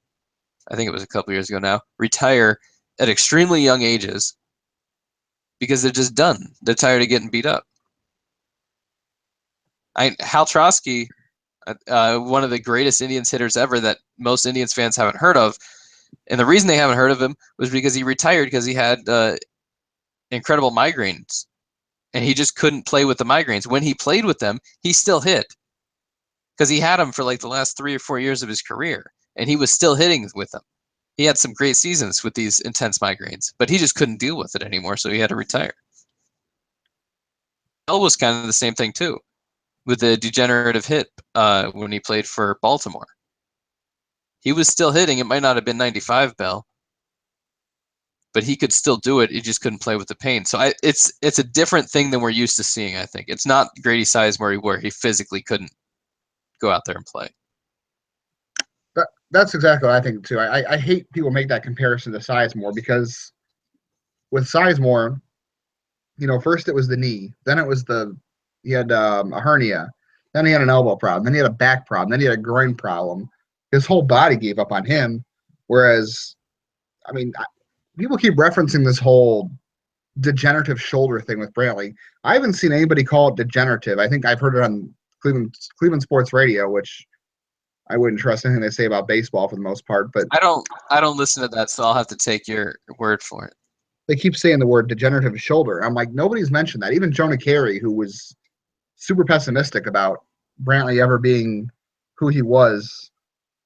[SPEAKER 2] I think it was a couple years ago now. Retire at extremely young ages because they're just done. They're tired of getting beat up. Hal Trosky, one of the greatest Indians hitters ever that most Indians fans haven't heard of, and the reason they haven't heard of him was because he retired because he had incredible migraines, and he just couldn't play with the migraines. When he played with them, he still hit because he had them for like the last 3 or 4 years of his career, and he was still hitting with them. He had some great seasons with these intense migraines, but he just couldn't deal with it anymore, so he had to retire. Bell was kind of the same thing too, with the degenerative hip when he played for Baltimore. He was still hitting. It might not have been 95 Bell, but he could still do it. He just couldn't play with the pain. So it's a different thing than we're used to seeing, I think. It's not Grady Sizemore where he physically couldn't go out there and play.
[SPEAKER 1] That's exactly what I think, too. I hate people make that comparison to Sizemore because with Sizemore, first it was the knee. Then it was he had a hernia. Then he had an elbow problem. Then he had a back problem. Then he had a groin problem. His whole body gave up on him. Whereas, people keep referencing this whole degenerative shoulder thing with Brantley. I haven't seen anybody call it degenerative. I think I've heard it on Cleveland Sports Radio, which I wouldn't trust anything they say about baseball for the most part. But
[SPEAKER 2] I don't listen to that, so I'll have to take your word for it.
[SPEAKER 1] They keep saying the word degenerative shoulder. I'm like, nobody's mentioned that. Even Jonah Carey, who was super pessimistic about Brantley ever being who he was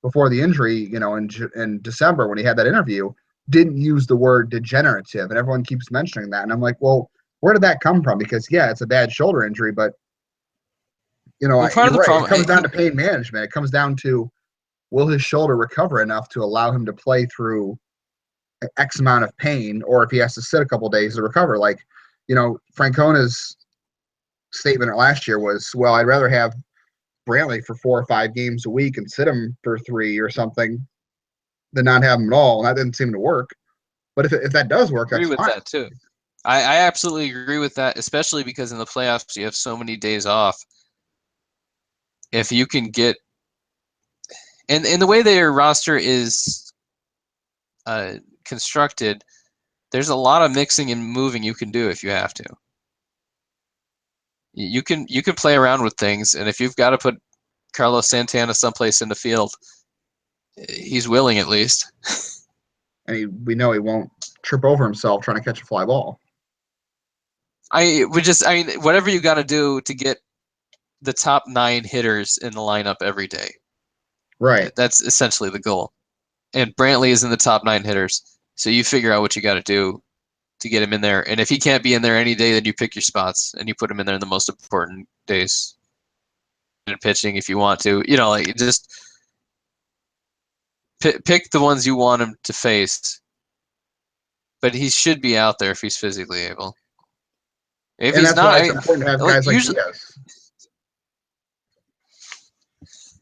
[SPEAKER 1] before the injury, in December when he had that interview, didn't use the word degenerative, and everyone keeps mentioning that. And I'm like, well, where did that come from? Because, yeah, it's a bad shoulder injury, but,
[SPEAKER 2] part of the problem,
[SPEAKER 1] it comes down to pain management. It comes down to, will his shoulder recover enough to allow him to play through X amount of pain, or if he has to sit a couple days to recover? Like, Francona's statement last year was, well, I'd rather have Brantley for 4 or 5 games a week and sit him for 3 or something than not have him at all. And that didn't seem to work. But if that does work, that's fine.
[SPEAKER 2] I agree with that too. I absolutely agree with that, especially because in the playoffs you have so many days off. If you can get, and the way their roster is constructed, there's a lot of mixing and moving you can do if you have to. You can play around with things, and if you've got to put Carlos Santana someplace in the field, he's willing at least.
[SPEAKER 1] And we know he won't trip over himself trying to catch a fly ball.
[SPEAKER 2] Whatever you got to do to get the top 9 hitters in the lineup every day.
[SPEAKER 1] Right.
[SPEAKER 2] That's essentially the goal. And Brantley is in the top 9 hitters, so you figure out what you got to do to get him in there. And if he can't be in there any day, then you pick your spots and you put him in there in the most important days. And pitching if you want to, just pick the ones you want him to face. But he should be out there if he's physically able. If he's not,
[SPEAKER 1] it's important to have guys like Diaz.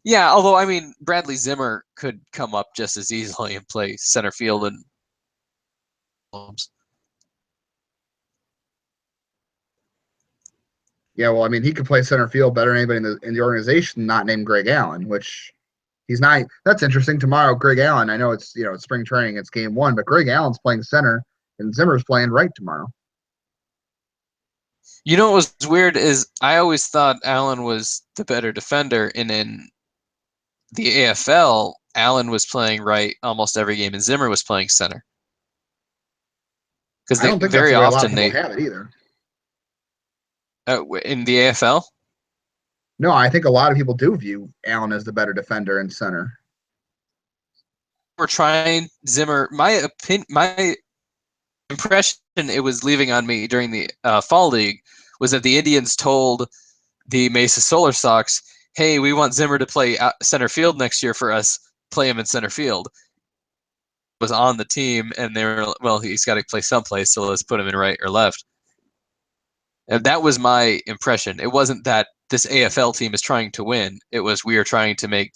[SPEAKER 2] Yeah, although Bradley Zimmer could come up just as easily and play center field and.
[SPEAKER 1] Yeah, well, he could play center field better than anybody in the organization not named Greg Allen, which he's not. That's interesting. Tomorrow, Greg Allen, I know it's spring training, it's game 1, but Greg Allen's playing center and Zimmer's playing right tomorrow.
[SPEAKER 2] What was weird is I always thought Allen was the better defender, and in the AFL, Allen was playing right almost every game, and Zimmer was playing center. Because
[SPEAKER 1] I don't think
[SPEAKER 2] very
[SPEAKER 1] that's the way
[SPEAKER 2] often
[SPEAKER 1] a lot of people have it either.
[SPEAKER 2] In the AFL?
[SPEAKER 1] No, I think a lot of people do view Allen as the better defender and center.
[SPEAKER 2] We're trying Zimmer. My impression it was leaving on me during the fall league was that the Indians told the Mesa Solar Sox, hey, we want Zimmer to play center field next year for us. Play him in center field. Was on the team, and they were, well, he's got to play someplace, so let's put him in right or left. And that was my impression. It wasn't that this AFL team is trying to win. It was we are trying to make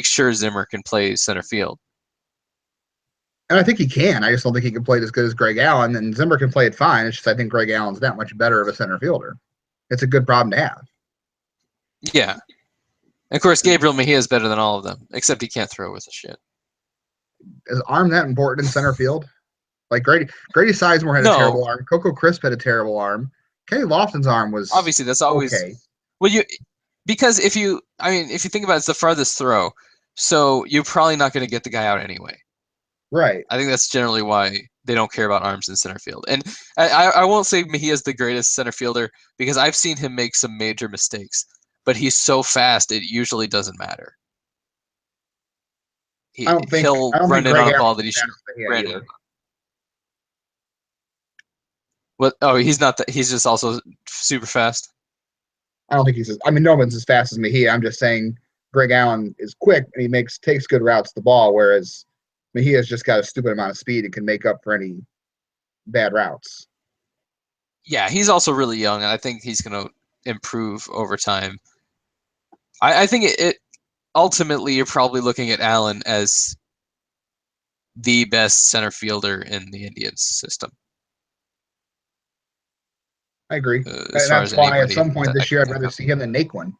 [SPEAKER 2] sure Zimmer can play center field.
[SPEAKER 1] And I think he can. I just don't think he can play it as good as Greg Allen, and Zimmer can play it fine. It's just I think Greg Allen's that much better of a center fielder. It's a good problem to have.
[SPEAKER 2] Yeah. And of course, Gabriel Mejia is better than all of them, except he can't throw with a shit.
[SPEAKER 1] Is arm that important in center field? Like Grady Sizemore had a terrible arm. Coco Crisp had a terrible arm. Kenny Lofton's arm was
[SPEAKER 2] obviously that's always
[SPEAKER 1] okay.
[SPEAKER 2] Well, because if you think about it, it's the farthest throw, so you're probably not going to get the guy out anyway.
[SPEAKER 1] Right.
[SPEAKER 2] I think that's generally why they don't care about arms in center field. And I won't say Mejia's the greatest center fielder because I've seen him make some major mistakes, but he's so fast it usually doesn't matter. He'll run in on a ball that he should run in. What? Oh, he's not that. He's just also super fast.
[SPEAKER 1] I don't think he's. No one's as fast as Mejia. I'm just saying Greg Allen is quick and he takes good routes to the ball, whereas Mejia's just got a stupid amount of speed and can make up for any bad routes.
[SPEAKER 2] Yeah, he's also really young, and I think he's going to improve over time. I think it ultimately you're probably looking at Allen as the best center fielder in the Indians system.
[SPEAKER 1] I agree.
[SPEAKER 2] As
[SPEAKER 1] And
[SPEAKER 2] far
[SPEAKER 1] that's
[SPEAKER 2] as
[SPEAKER 1] why at
[SPEAKER 2] anybody
[SPEAKER 1] some point
[SPEAKER 2] that I
[SPEAKER 1] this year, I'd
[SPEAKER 2] can
[SPEAKER 1] rather
[SPEAKER 2] think
[SPEAKER 1] see him than Naquin.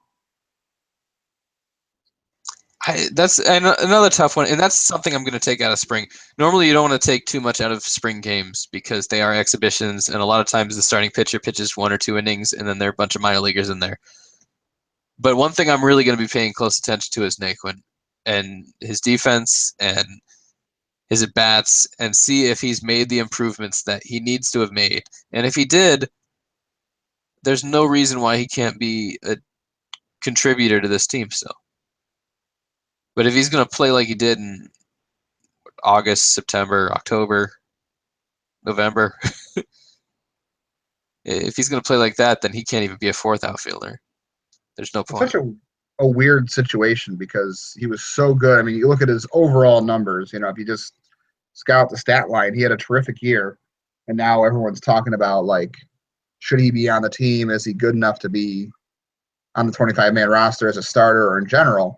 [SPEAKER 2] That's another tough one, and that's something I'm going to take out of spring. Normally, you don't want to take too much out of spring games because they are exhibitions, and a lot of times the starting pitcher pitches 1 or 2 innings, and then there are a bunch of minor leaguers in there. But one thing I'm really going to be paying close attention to is Naquin and his defense and his at-bats, and see if he's made the improvements that he needs to have made. And if he did, there's no reason why he can't be a contributor to this team still. But if he's going to play like he did in August, September, October, November, if he's going to play like that, then he can't even be a fourth outfielder. There's no point.
[SPEAKER 1] It's such a weird situation because he was so good. You look at his overall numbers, if you just scout the stat line, he had a terrific year. And now everyone's talking about, should he be on the team? Is he good enough to be on the 25-man roster as a starter or in general?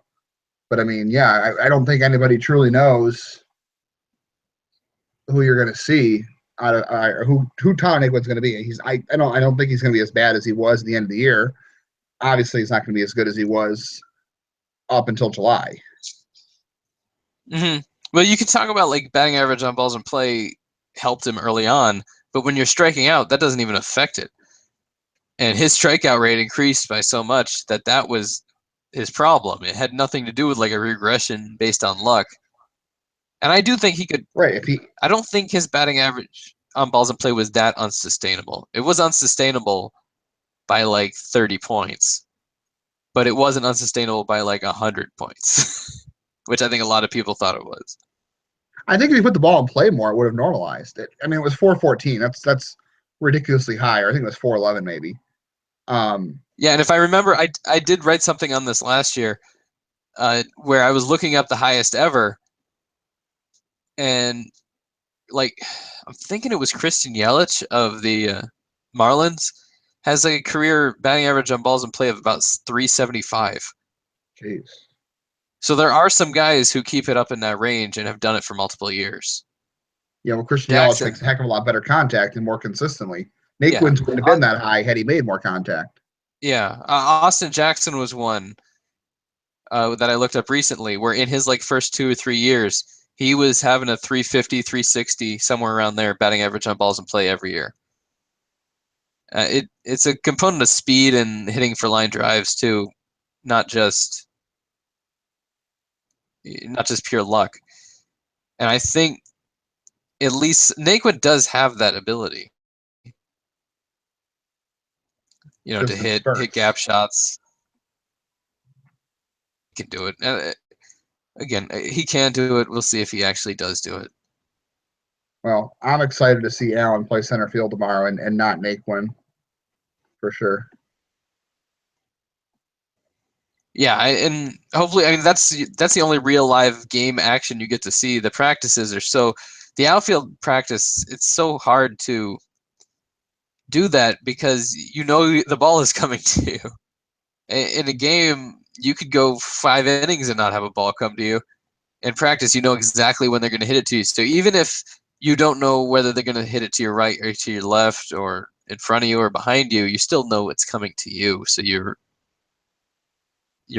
[SPEAKER 1] But I don't think anybody truly knows who you're going to see out of or who Tyler Naquin's going to be. I don't think he's going to be as bad as he was at the end of the year. Obviously, he's not going to be as good as he was up until July.
[SPEAKER 2] Mm-hmm. Well, you can talk about batting average on balls in play helped him early on, but when you're striking out, that doesn't even affect it. And his strikeout rate increased by so much that was his problem. It had nothing to do with a regression based on luck. And I do think he could.
[SPEAKER 1] Right.
[SPEAKER 2] I don't think his batting average on balls in play was that unsustainable. It was unsustainable by 30 points, but it wasn't unsustainable by 100 points, which I think a lot of people thought it was.
[SPEAKER 1] I think if he put the ball in play more, it would have normalized it. It was 414. That's ridiculously high. Or I think it was 411 maybe.
[SPEAKER 2] Yeah, and if I remember, I did write something on this last year where I was looking up the highest ever, and I'm thinking it was Christian Yelich of the Marlins has a career batting average on balls in play of about 375.
[SPEAKER 1] Jeez.
[SPEAKER 2] So there are some guys who keep it up in that range and have done it for multiple years.
[SPEAKER 1] Yeah, well, Christian Yelich makes a heck of a lot better contact and more consistently. Naquin's wouldn't have been that high had he made more contact.
[SPEAKER 2] Yeah, Austin Jackson was one that I looked up recently, where in his first 2 or 3 years, he was having a 350, 360, somewhere around there batting average on balls in play every year. It's a component of speed and hitting for line drives too, not just pure luck. And I think at least Naquin does have that ability. To hit gap shots. He can do it. Again, he can do it. We'll see if he actually does do it.
[SPEAKER 1] Well, I'm excited to see Allen play center field tomorrow and not Naquin, for sure.
[SPEAKER 2] Yeah, and hopefully, that's the only real live game action you get to see. The practices are the outfield practice, it's so hard to do that because the ball is coming to you. In a game, you could go 5 innings and not have a ball come to you. In practice, you know exactly when they're going to hit it to you. So even if you don't know whether they're going to hit it to your right or to your left or in front of you or behind you, you still know it's coming to you. So you're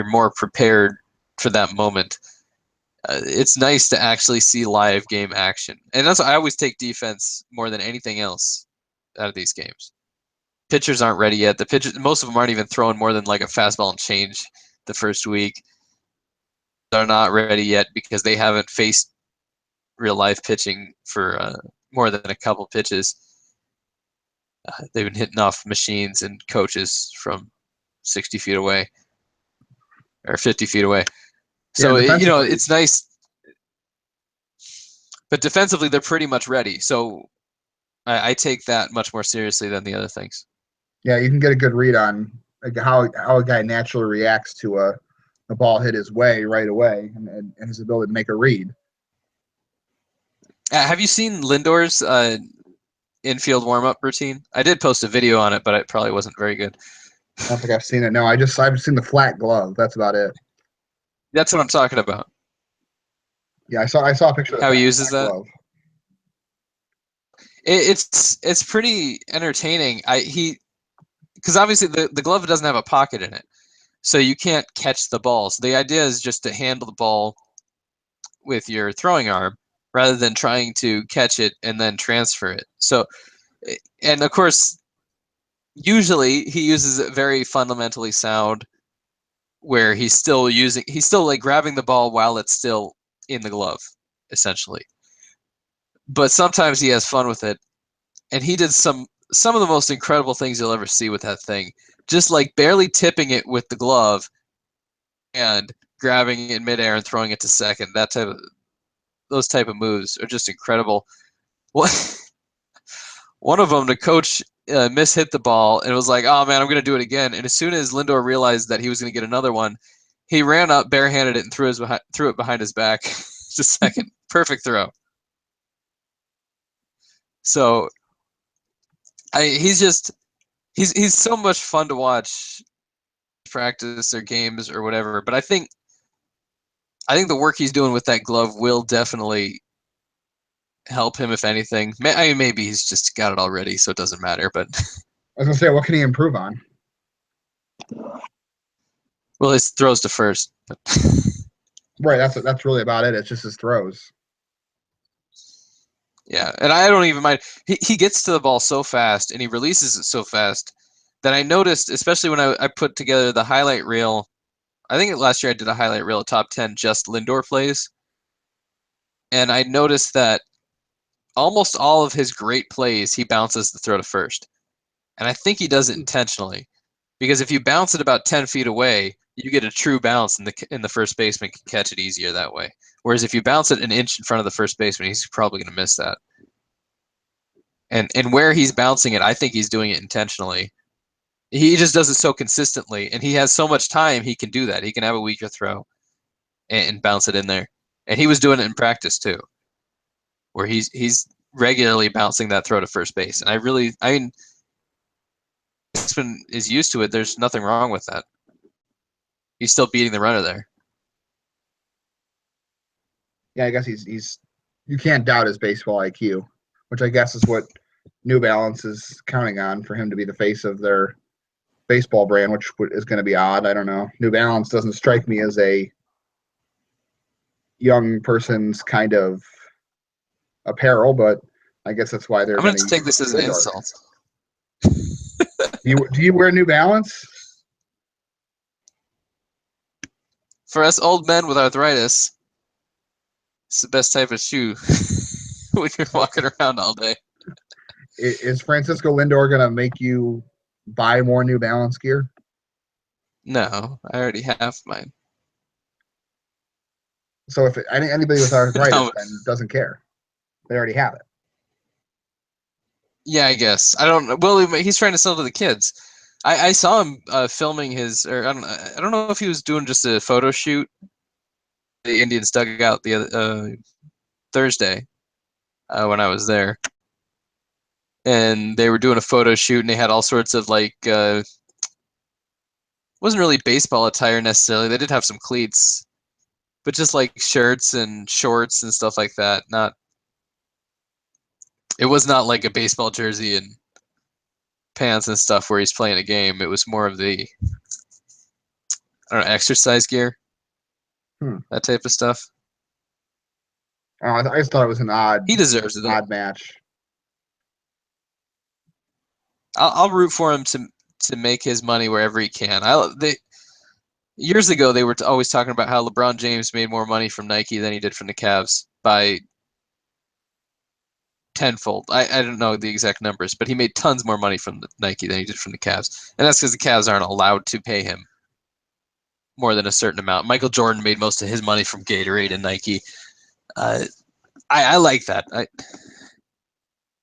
[SPEAKER 2] more prepared for that moment. It's nice to actually see live game action. And that's why I always take defense more than anything else out of these games. Pitchers aren't ready yet. Most of them aren't even throwing more than a fastball and change the first week. They're not ready yet because they haven't faced real life pitching for more than a couple pitches. They've been hitting off machines and coaches from 60 feet away or 50 feet away. So, it's nice. But defensively, they're pretty much ready. So I take that much more seriously than the other things.
[SPEAKER 1] Yeah, you can get a good read on like how a guy naturally reacts to a ball hit his way right away, and his ability to make a read.
[SPEAKER 2] Have you seen Lindor's infield warm-up routine? I did post a video on it, but it probably wasn't very good.
[SPEAKER 1] I don't think I've seen it. No, I've seen the flat glove. That's about it.
[SPEAKER 2] That's what I'm talking about.
[SPEAKER 1] Yeah, I saw a picture of
[SPEAKER 2] how he uses that.
[SPEAKER 1] Glove.
[SPEAKER 2] It's pretty entertaining. Because obviously the glove doesn't have a pocket in it, so you can't catch the ball. So the idea is just to handle the ball with your throwing arm rather than trying to catch it and then transfer it. So, and of course, usually he uses it very fundamentally sound, where he's still like grabbing the ball while it's still in the glove, essentially. But sometimes he has fun with it, and he did some of the most incredible things you'll ever see with that thing. Just like barely tipping it with the glove and grabbing it in midair and throwing it to second. Those type of moves are just incredible. One of them, the coach mishit the ball and was like, "Oh man, I'm going to do it again." And as soon as Lindor realized that he was going to get another one, he ran up, barehanded it, and threw it behind his back. Just second, perfect throw. So, he's so much fun to watch, practice or games or whatever. But I think the work he's doing with that glove will definitely help him, if anything. I mean, maybe he's just got it already, so it doesn't matter. But
[SPEAKER 1] I was gonna say, what can he improve on?
[SPEAKER 2] Well, his throws to first.
[SPEAKER 1] Right, that's really about it. It's just his throws.
[SPEAKER 2] Yeah, and I don't even mind. He gets to the ball so fast, and he releases it so fast that I noticed, especially when I put together the highlight reel. I think last year I did a highlight reel of top 10 just Lindor plays. And I noticed that almost all of his great plays, he bounces the throw to first. And I think he does it intentionally. Because if you bounce it about 10 feet away, you get a true bounce, and the first baseman can catch it easier that way. Whereas if you bounce it an inch in front of the first baseman, he's probably going to miss that. And where he's bouncing it, I think he's doing it intentionally. He just does it so consistently, and he has so much time he can do that. He can have a weaker throw and bounce it in there. And he was doing it in practice too, where he's regularly bouncing that throw to first base. And I mean, baseman is used to it. There's nothing wrong with that. He's still beating the runner there.
[SPEAKER 1] Yeah, I guess he's you can't doubt his baseball IQ, which I guess is what New Balance is counting on for him to be the face of their baseball brand, which is going to be odd. I don't know. New Balance doesn't strike me as a young person's kind of apparel, but I guess that's why they're.
[SPEAKER 2] I'm going to take this as an insult.
[SPEAKER 1] Do you wear New Balance?
[SPEAKER 2] For us old men with arthritis, it's the best type of shoe when you're walking around all day.
[SPEAKER 1] Is Francisco Lindor going to make you buy more New Balance gear?
[SPEAKER 2] No, I already have mine.
[SPEAKER 1] So if anybody with arthritis then doesn't care, they already have it.
[SPEAKER 2] Yeah, I guess. I don't know. Well, he's trying to sell to the kids. I saw him filming his, or I don't know if he was doing just a photo shoot. The Indians dug out the other Thursday when I was there, and they were doing a photo shoot, and they had all sorts of like wasn't really baseball attire necessarily. They did have some cleats, but just like shirts and shorts and stuff like that. It was not like a baseball jersey and pants and stuff where he's playing a game. It was more of the, I don't know, exercise gear, that type of stuff.
[SPEAKER 1] Oh, I just thought it was an odd.
[SPEAKER 2] He deserves it.
[SPEAKER 1] Odd match.
[SPEAKER 2] I'll root for him to make his money wherever he can. Years ago they were always talking about how LeBron James made more money from Nike than he did from the Cavs by tenfold. I don't know the exact numbers, but he made tons more money from Nike than he did from the Cavs. And that's because the Cavs aren't allowed to pay him more than a certain amount. Michael Jordan made most of his money from Gatorade and Nike. I like that.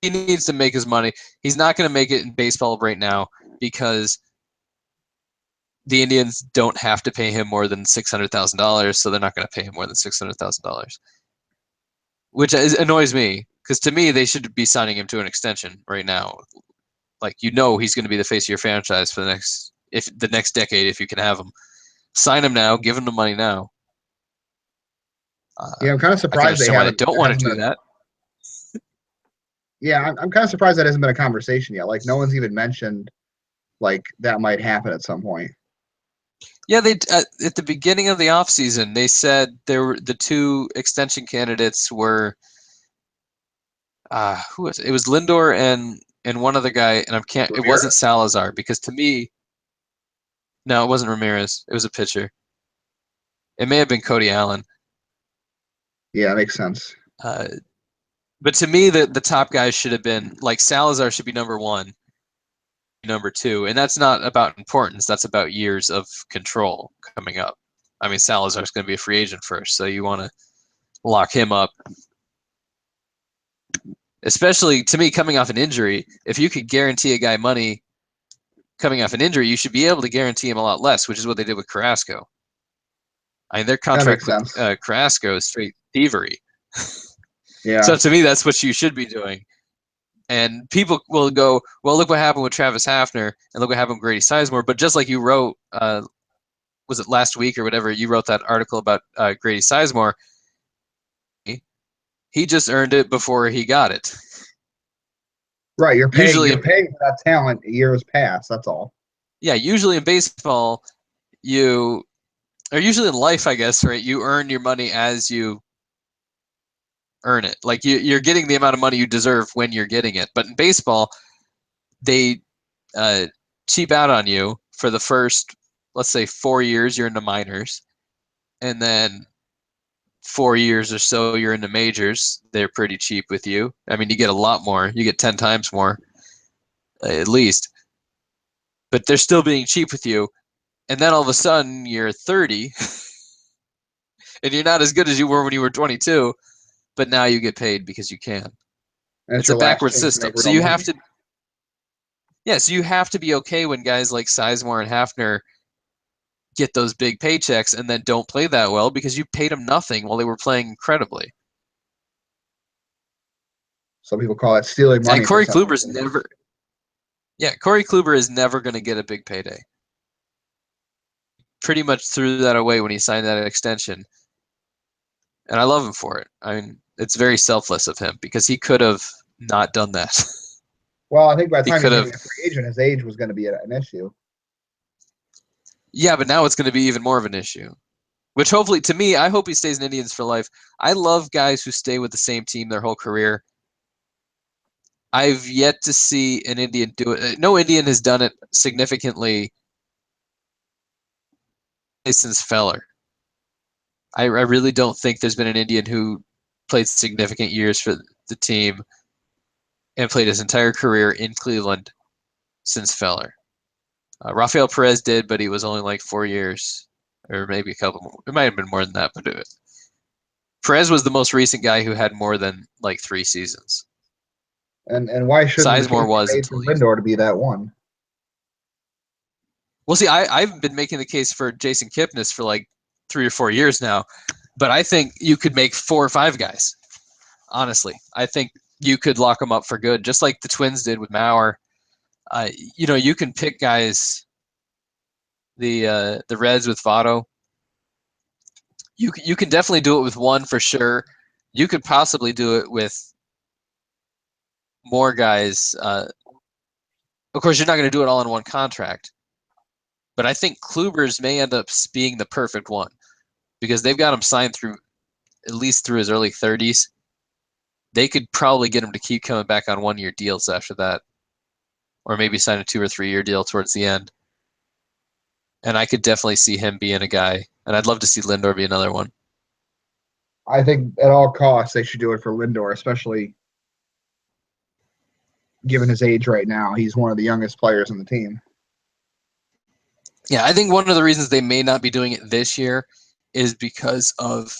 [SPEAKER 2] He needs to make his money. He's not going to make it in baseball right now because the Indians don't have to pay him more than $600,000, so they're not going to pay him more than $600,000, which annoys me because to me they should be signing him to an extension right now. Like he's going to be the face of your franchise for the next decade if you can have him. Sign him now, give him the money now.
[SPEAKER 1] I'm kind of surprised they
[SPEAKER 2] haven't. I don't want to do that.
[SPEAKER 1] Yeah, I'm kind of surprised that hasn't been a conversation yet. Like no one's even mentioned like that might happen at some point.
[SPEAKER 2] Yeah, they at the beginning of the offseason, they said the two extension candidates were who was it? It was Lindor and one other guy, and it wasn't Salazar because to me, no, it wasn't Ramirez. It was a pitcher. It may have been Cody Allen.
[SPEAKER 1] Yeah, that makes sense.
[SPEAKER 2] But to me, the top guys should have been like Salazar should be number one, number two, and that's not about importance. That's about years of control coming up. I mean, Salazar's going to be a free agent first, so you want to lock him up. Especially to me, coming off an injury, if you could guarantee a guy money coming off an injury, you should be able to guarantee him a lot less, which is what they did with Carrasco. I mean, their contract with Carrasco is straight thievery.
[SPEAKER 1] Yeah.
[SPEAKER 2] So to me, that's what you should be doing. And people will go, well, look what happened with Travis Hafner, and look what happened with Grady Sizemore. But just like you wrote, was it last week or whatever, you wrote that article about Grady Sizemore, he just earned it before he got it.
[SPEAKER 1] Right, you're paying for that talent years past, that's all.
[SPEAKER 2] Yeah, usually in baseball, or usually in life, I guess, right, you earn your money as you earn it. Like you're getting the amount of money you deserve when you're getting it. But in baseball, they cheap out on you for the first, let's say, 4 years you're in the minors, and then 4 years or so you're in the majors. They're pretty cheap with you. I mean, you get a lot more. You get 10 times more, at least. But they're still being cheap with you. And then all of a sudden you're 30, and you're not as good as you were when you were 22. But now you get paid because you can. It's a backward system. So you have to. Yeah, so you have to be okay when guys like Sizemore and Hafner get those big paychecks and then don't play that well because you paid them nothing while they were playing incredibly.
[SPEAKER 1] Some people call it stealing money.
[SPEAKER 2] And Corey Kluber is never. Yeah, Corey Kluber is never going to get a big payday. Pretty much threw that away when he signed that extension. And I love him for it. I mean, it's very selfless of him because he could have not done that.
[SPEAKER 1] Well, I think by the time he became a free agent, his age was going to be an issue.
[SPEAKER 2] Yeah, but now it's going to be even more of an issue. Which hopefully, to me, I hope he stays in Indians for life. I love guys who stay with the same team their whole career. I've yet to see an Indian do it. No Indian has done it significantly since Feller. I really don't think there's been an Indian who played significant years for the team and played his entire career in Cleveland since Feller. Rafael Perez did, but he was only like 4 years, or maybe a couple more. It might have been more than that, but Perez was the most recent guy who had more than like 3 seasons.
[SPEAKER 1] And why shouldn't
[SPEAKER 2] Sizemore was
[SPEAKER 1] Lindor to be that one?
[SPEAKER 2] Well, see, I've been making the case for Jason Kipnis for like 3 or 4 years now, but I think you could make 4 or 5 guys. Honestly, I think you could lock them up for good, just like the Twins did with Mauer. You can pick guys. The Reds with Votto. You can definitely do it with one for sure. You could possibly do it with more guys. Of course, you're not going to do it all in one contract. But I think Kluber's may end up being the perfect one because they've got him signed through at least through his early 30s. They could probably get him to keep coming back on 1-year deals after that, or maybe sign a 2 or 3 year deal towards the end. And I could definitely see him being a guy, and I'd love to see Lindor be another one.
[SPEAKER 1] I think at all costs they should do it for Lindor, especially given his age right now. He's one of the youngest players on the team.
[SPEAKER 2] Yeah, I think one of the reasons they may not be doing it this year is because of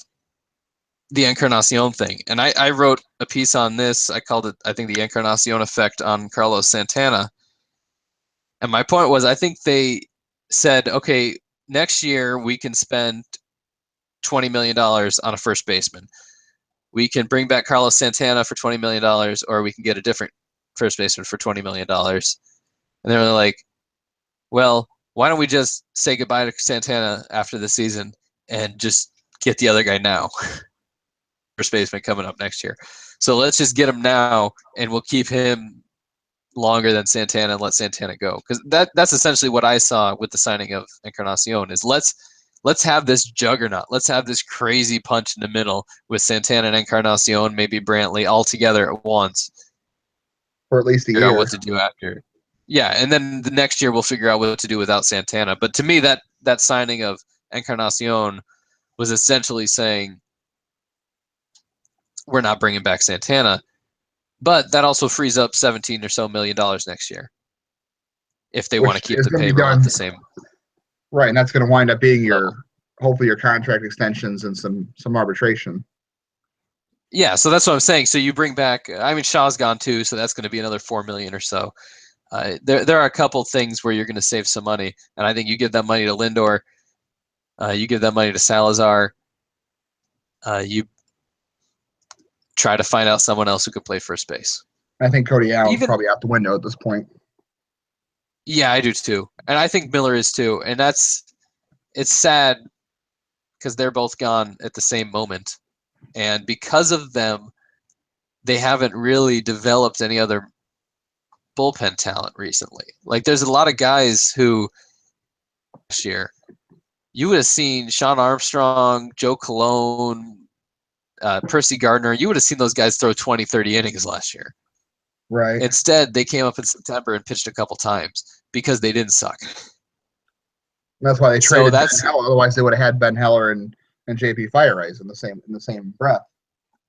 [SPEAKER 2] the Encarnacion thing. And I wrote a piece on this. I called it, I think, the Encarnacion effect on Carlos Santana. And my point was, I think they said, okay, next year we can spend $20 million on a first baseman. We can bring back Carlos Santana for $20 million, or we can get a different first baseman for $20 million. And they were like, well, why don't we just say goodbye to Santana after the season and just get the other guy now? First baseman coming up next year. So let's just get him now, and we'll keep him longer than Santana and let Santana go. Because that's essentially what I saw with the signing of Encarnacion is let's have this juggernaut. Let's have this crazy punch in the middle with Santana and Encarnacion, maybe Brantley, all together at once.
[SPEAKER 1] For at least a year.
[SPEAKER 2] Figure out what to do after. Yeah, and then the next year we'll figure out what to do without Santana. But to me, that signing of Encarnacion was essentially saying we're not bringing back Santana. But that also frees up $17 or so million next year if they want to keep the payroll at the same.
[SPEAKER 1] Right, and that's going to wind up being hopefully your contract extensions and some arbitration.
[SPEAKER 2] Yeah, so that's what I'm saying. So you bring back, I mean, Shaw's gone too, so that's going to be another $4 million or so. There are a couple things where you're going to save some money, and I think you give that money to Lindor, you give that money to Salazar, you try to find out someone else who could play first base.
[SPEAKER 1] I think Cody Allen's probably out the window at this point.
[SPEAKER 2] Yeah, I do too, and I think Miller is too, and it's sad because they're both gone at the same moment, and because of them, they haven't really developed any other bullpen talent recently. Like there's a lot of guys who this year you would have seen Sean Armstrong, Joe Colon, Percy Gardner. You would have seen those guys throw 20, 30 innings last year.
[SPEAKER 1] Right.
[SPEAKER 2] Instead, they came up in September and pitched a couple times because they didn't suck.
[SPEAKER 1] That's why they traded Ben Heller. Otherwise, they would have had Ben Heller and JP Fire-Eyes in the same breath.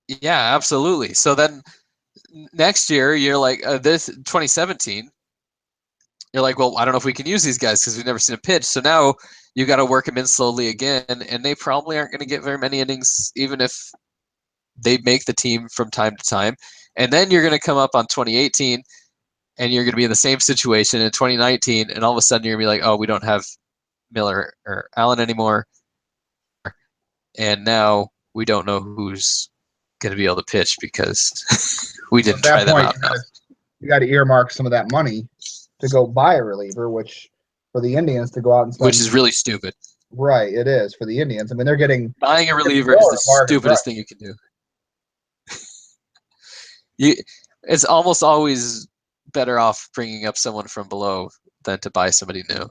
[SPEAKER 2] Yeah, absolutely. So then next year, you're like, this 2017, you're like, well, I don't know if we can use these guys because we've never seen a pitch. So now you got to work them in slowly again, and they probably aren't going to get very many innings, even if they make the team from time to time. And then you're going to come up on 2018, and you're going to be in the same situation in 2019, and all of a sudden you're going to be like, oh, we don't have Miller or Allen anymore, and now we don't know who's going to be able to pitch because we didn't try them out enough.
[SPEAKER 1] You got to earmark some of that money to go buy a reliever, which for the Indians to go out and spend.
[SPEAKER 2] Which is really stupid.
[SPEAKER 1] Right, it is for the Indians. I mean, they're getting
[SPEAKER 2] buying a reliever is the stupidest thing you can do. It's almost always better off bringing up someone from below than to buy somebody new.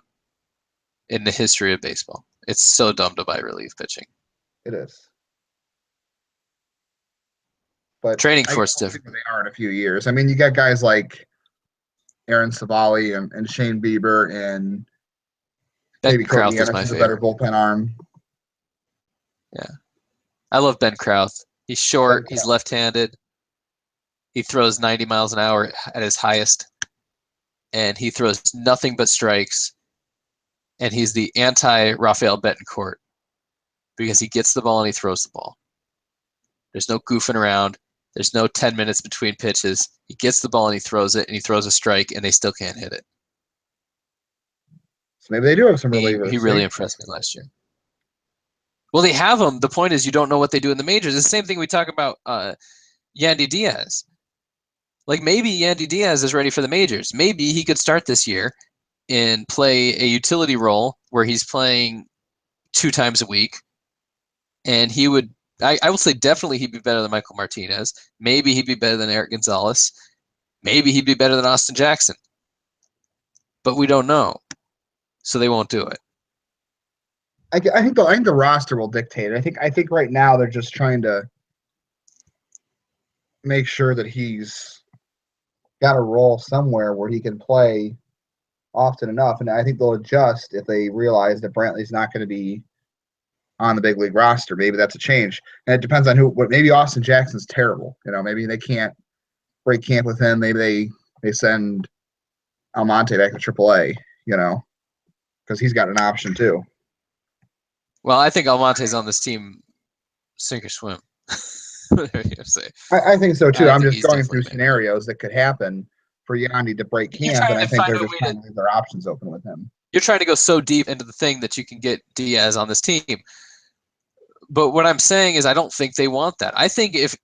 [SPEAKER 2] In the history of baseball, it's so dumb to buy relief pitching.
[SPEAKER 1] It is. But
[SPEAKER 2] training force different.
[SPEAKER 1] They are in a few years. I mean, you got guys like Aaron Savali and Shane Bieber and maybe Cody Anderson is a better bullpen arm.
[SPEAKER 2] Yeah, I love Ben Krauth. He's short. He's left-handed. He throws 90 miles an hour at his highest, and he throws nothing but strikes. And he's the anti-Rafael Betancourt because he gets the ball and he throws the ball. There's no goofing around. There's no 10 minutes between pitches. He gets the ball and he throws it, and he throws a strike, and they still can't hit it.
[SPEAKER 1] So maybe they do have some relievers.
[SPEAKER 2] He really impressed me last year. Well, they have them. The point is you don't know what they do in the majors. It's the same thing we talk about Yandy Diaz. Like maybe Yandy Diaz is ready for the majors. Maybe he could start this year and play a utility role where he's playing 2 times a week. And he would, I would say definitely he'd be better than Michael Martinez. Maybe he'd be better than Eric Gonzalez. Maybe he'd be better than Austin Jackson. But we don't know. So they won't do it.
[SPEAKER 1] I think the roster will dictate it. I think right now they're just trying to make sure that he's got a role somewhere where he can play often enough, and I think they'll adjust if they realize that Brantley's not going to be on the big league roster. Maybe that's a change, and it depends on who. Maybe Austin Jackson's terrible. Maybe they can't break camp with him. Maybe they send Almonte back to AAA. Because he's got an option too.
[SPEAKER 2] Well, I think Almonte's on this team, sink or swim. Whatever you say.
[SPEAKER 1] I think so too. I'm just going through scenarios that could happen for Yandy to break camp, and I think they're just trying to leave their options open with him.
[SPEAKER 2] You're trying to go so deep into the thing that you can get Diaz on this team. But what I'm saying is I don't think they want that. I think if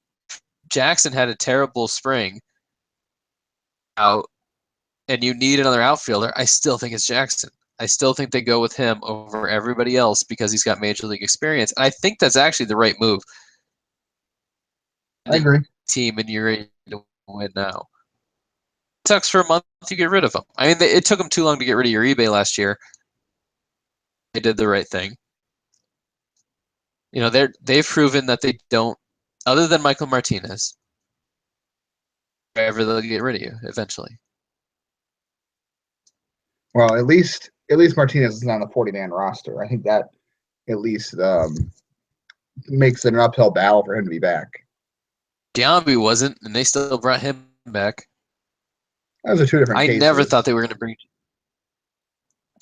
[SPEAKER 2] Jackson had a terrible spring out and you need another outfielder, I still think it's Jackson. I still think they go with him over everybody else because he's got major league experience. And I think that's actually the right move.
[SPEAKER 1] I agree.
[SPEAKER 2] Team and you're ready to win now. It sucks for a month to get rid of him. I mean, it took them too long to get rid of Uribe last year. They did the right thing. You know, they've proven that they don't, other than Michael Martinez, ever they'll get rid of you eventually.
[SPEAKER 1] Well, at least Martinez is on the 40-man roster. I think that at least makes it an uphill battle for him to be back.
[SPEAKER 2] Giambi wasn't, and they still brought him back.
[SPEAKER 1] Those are two different cases.
[SPEAKER 2] I never thought they were going to bring.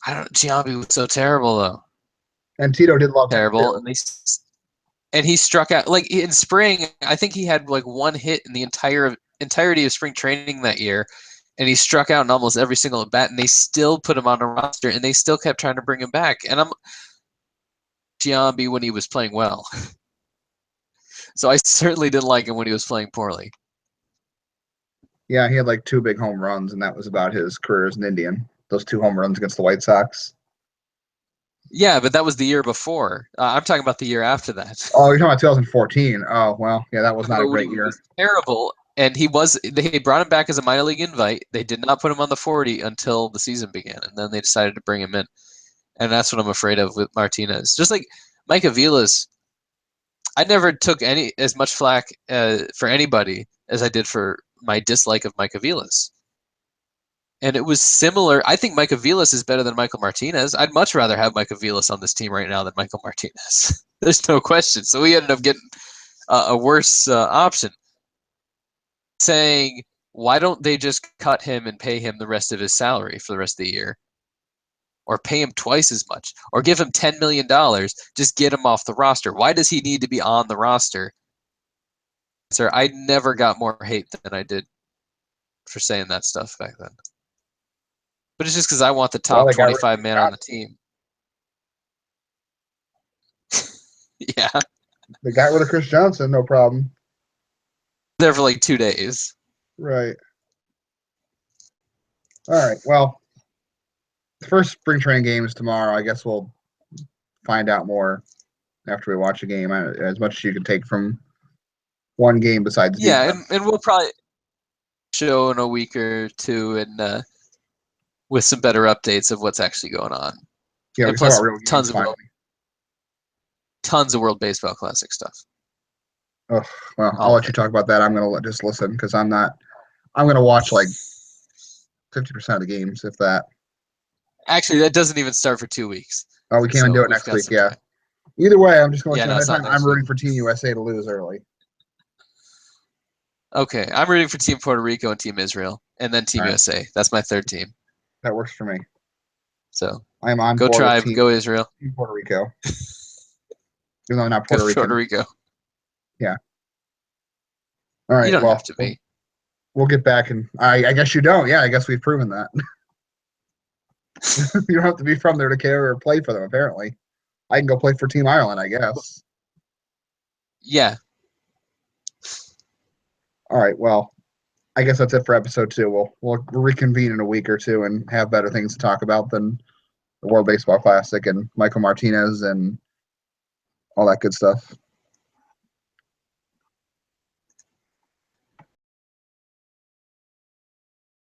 [SPEAKER 2] Giambi was so terrible though.
[SPEAKER 1] And Tito did love
[SPEAKER 2] terrible, and he struck out like in spring. I think he had like one hit in the entirety of spring training that year, and he struck out in almost every single at bat. And they still put him on a roster, and they still kept trying to bring him back. And I'm Giambi when he was playing well, so I certainly didn't like him when he was playing poorly.
[SPEAKER 1] Yeah, he had like 2 big home runs, and that was about his career as an Indian. Those 2 home runs against the White Sox.
[SPEAKER 2] Yeah, but that was the year before. I'm talking about the year after that.
[SPEAKER 1] Oh, you're talking about 2014. Oh, well, yeah, that was not a great year.
[SPEAKER 2] Was terrible, and they brought him back as a minor league invite. They did not put him on the 40 until the season began, and then they decided to bring him in. And that's what I'm afraid of with Martinez. Just like Mike Avila's, I never took as much flack for anybody as I did for my dislike of Mike Avila's. And it was similar. I think Mike Avilas is better than Michael Martinez. I'd much rather have Mike Avilas on this team right now than Michael Martinez. There's no question. So we ended up getting a worse option. Saying, why don't they just cut him and pay him the rest of his salary for the rest of the year? Or pay him twice as much? Or give him $10 million, just get him off the roster. Why does he need to be on the roster? Sir, I never got more hate than I did for saying that stuff back then. But it's just because I want the top 25 man on the team. Yeah.
[SPEAKER 1] They got rid of Chris Johnson, no problem.
[SPEAKER 2] There for like 2 days.
[SPEAKER 1] Right. All right. Well, the first spring training game is tomorrow. I guess we'll find out more after we watch a game, as much as you can take from one game besides
[SPEAKER 2] and we'll probably show in a week or two and with some better updates of what's actually going on.
[SPEAKER 1] Yeah,
[SPEAKER 2] and plus tons of World Baseball Classic stuff.
[SPEAKER 1] Oh, well, I'll let you talk about that. I'm going to just listen because I'm going to watch like 50% of the games, if that.
[SPEAKER 2] Actually, that doesn't even start for 2 weeks.
[SPEAKER 1] Oh, we can't even do it next week, yeah. Time. Either way, I'm just going to let you know I'm rooting for Team USA to lose early.
[SPEAKER 2] Okay, I'm rooting for Team Puerto Rico and Team Israel, and then Team USA. That's my third team.
[SPEAKER 1] That works for me.
[SPEAKER 2] So
[SPEAKER 1] I'm on
[SPEAKER 2] go Tribe, go Israel.
[SPEAKER 1] Team Puerto Rico. Even though I'm not Puerto Rican.
[SPEAKER 2] Puerto Rico.
[SPEAKER 1] Yeah. All right.
[SPEAKER 2] You don't have to be.
[SPEAKER 1] We'll get back, and I guess you don't. Yeah, I guess we've proven that. You don't have to be from there to care or play for them. Apparently, I can go play for Team Ireland, I guess.
[SPEAKER 2] Yeah.
[SPEAKER 1] All right. Well, I guess that's it for episode 2. We'll reconvene in a week or two and have better things to talk about than the World Baseball Classic and Michael Martinez and all that good stuff.